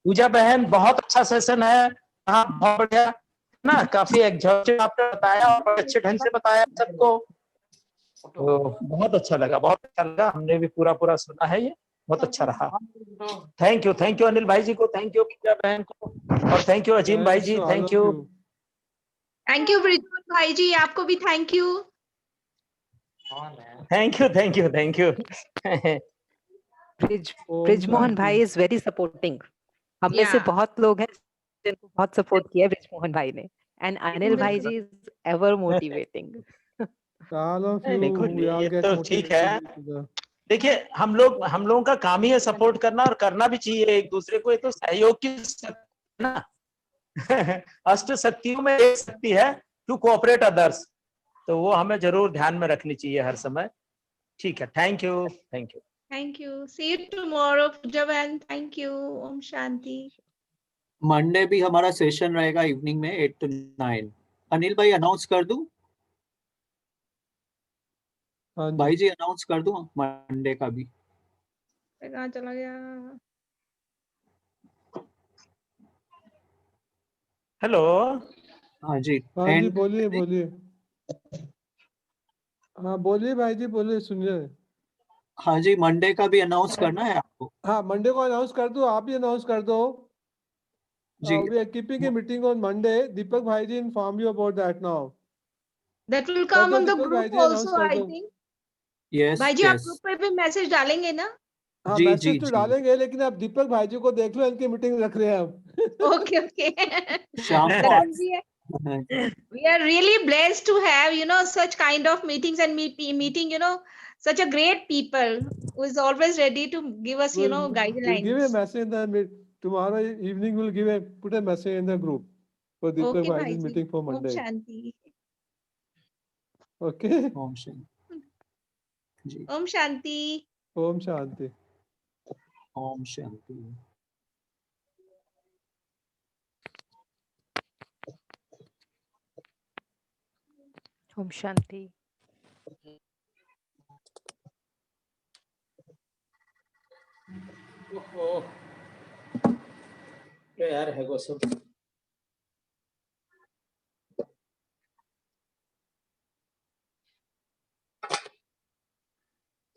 पूजा बहन, बहुत अच्छा सेशन है। हाँ बहुत बढ़िया ना, काफी एग्जॉस्टिव आपने बताया और बड़े अच्छे ढंग से बताया सबको, तो बहुत अच्छा लगा, बहुत अच्छा लगा। हमने भी पूरा पूरा सुना है, ये बहुत अच्छा रहा। थैंक यू अनिल भाई जी को, थैंक यू पूजा बहन को, और थैंक यू अजीम भाई ji, thank you. Thank you, Bridget Bhaiji. आपको भी thank you. Thank you Brijmohan भाई is very supporting. हम में से Yeah. बहुत लोग हैं जिनको बहुत सपोर्ट किया है ब्रिजमोहन भाई ने. And Anil भाई जी is ever motivating. All of you, देखो we all ये get तो ठीक है। motivated. देखिए हम लोगों का काम ही है सपोर्ट करना, और करना भी चाहिए एक दूसरे को, ये तो सहयोग की शक्ति है ना। अष्ट शक्तियों में एक शक्ति है टू कोऑपरेट अदर्स, तो वो हमें जरूर ध्यान में रखनी चाहिए हर समय। ठीक है, thank you. Thank you. See you tomorrow, Pooja Ben. Thank you. Om Shanti. Monday भी हमारा सेशन रहेगा इवनिंग में 8 to 9। अनिल भाई अनाउंस कर दूं? हाँ जी। भाई जी अनाउंस कर दूं मंडे का भी? कहाँ चला गया? हेलो। हाँ जी। हाँ जी बोलिए बोलिए। हाँ बोलिए भाई जी बोलिए, सुनिए। हाँ जी मंडे का भी अनाउंस करना है आपको? हाँ मंडे को अनाउंस कर दो, आप ही अनाउंस कर दो। जी We are keeping a meeting on Monday. Deepak Bhai ji inform you about that now. That will come दो on the दीपक group भाई जी announce also, कर I दो। think. यस भाई जी आप यस ग्रुप पे भी मैसेज डालेंगे ना? हाँ जी जी मैसेज तो जी डालेंगे, लेकिन आप दीपक भाई जी को देख लो, इनकी मीटिंग रख रहे हैं हम। Okay, okay. शाम को That 8। will be we are really blessed to have, such kind of meetings and meeting, such a great people who is always ready to give us, We'll give a guidelines. message in the tomorrow evening. We'll put a message in the group for Deepak Okay, Bhai bhai ji's ji. meeting for Om Monday. Shanti. Okay. Om Shanti ji. Om Shanti. Om Shanti. Om Shanti. Om Shanti. यार है वो सब।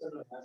चलो यार,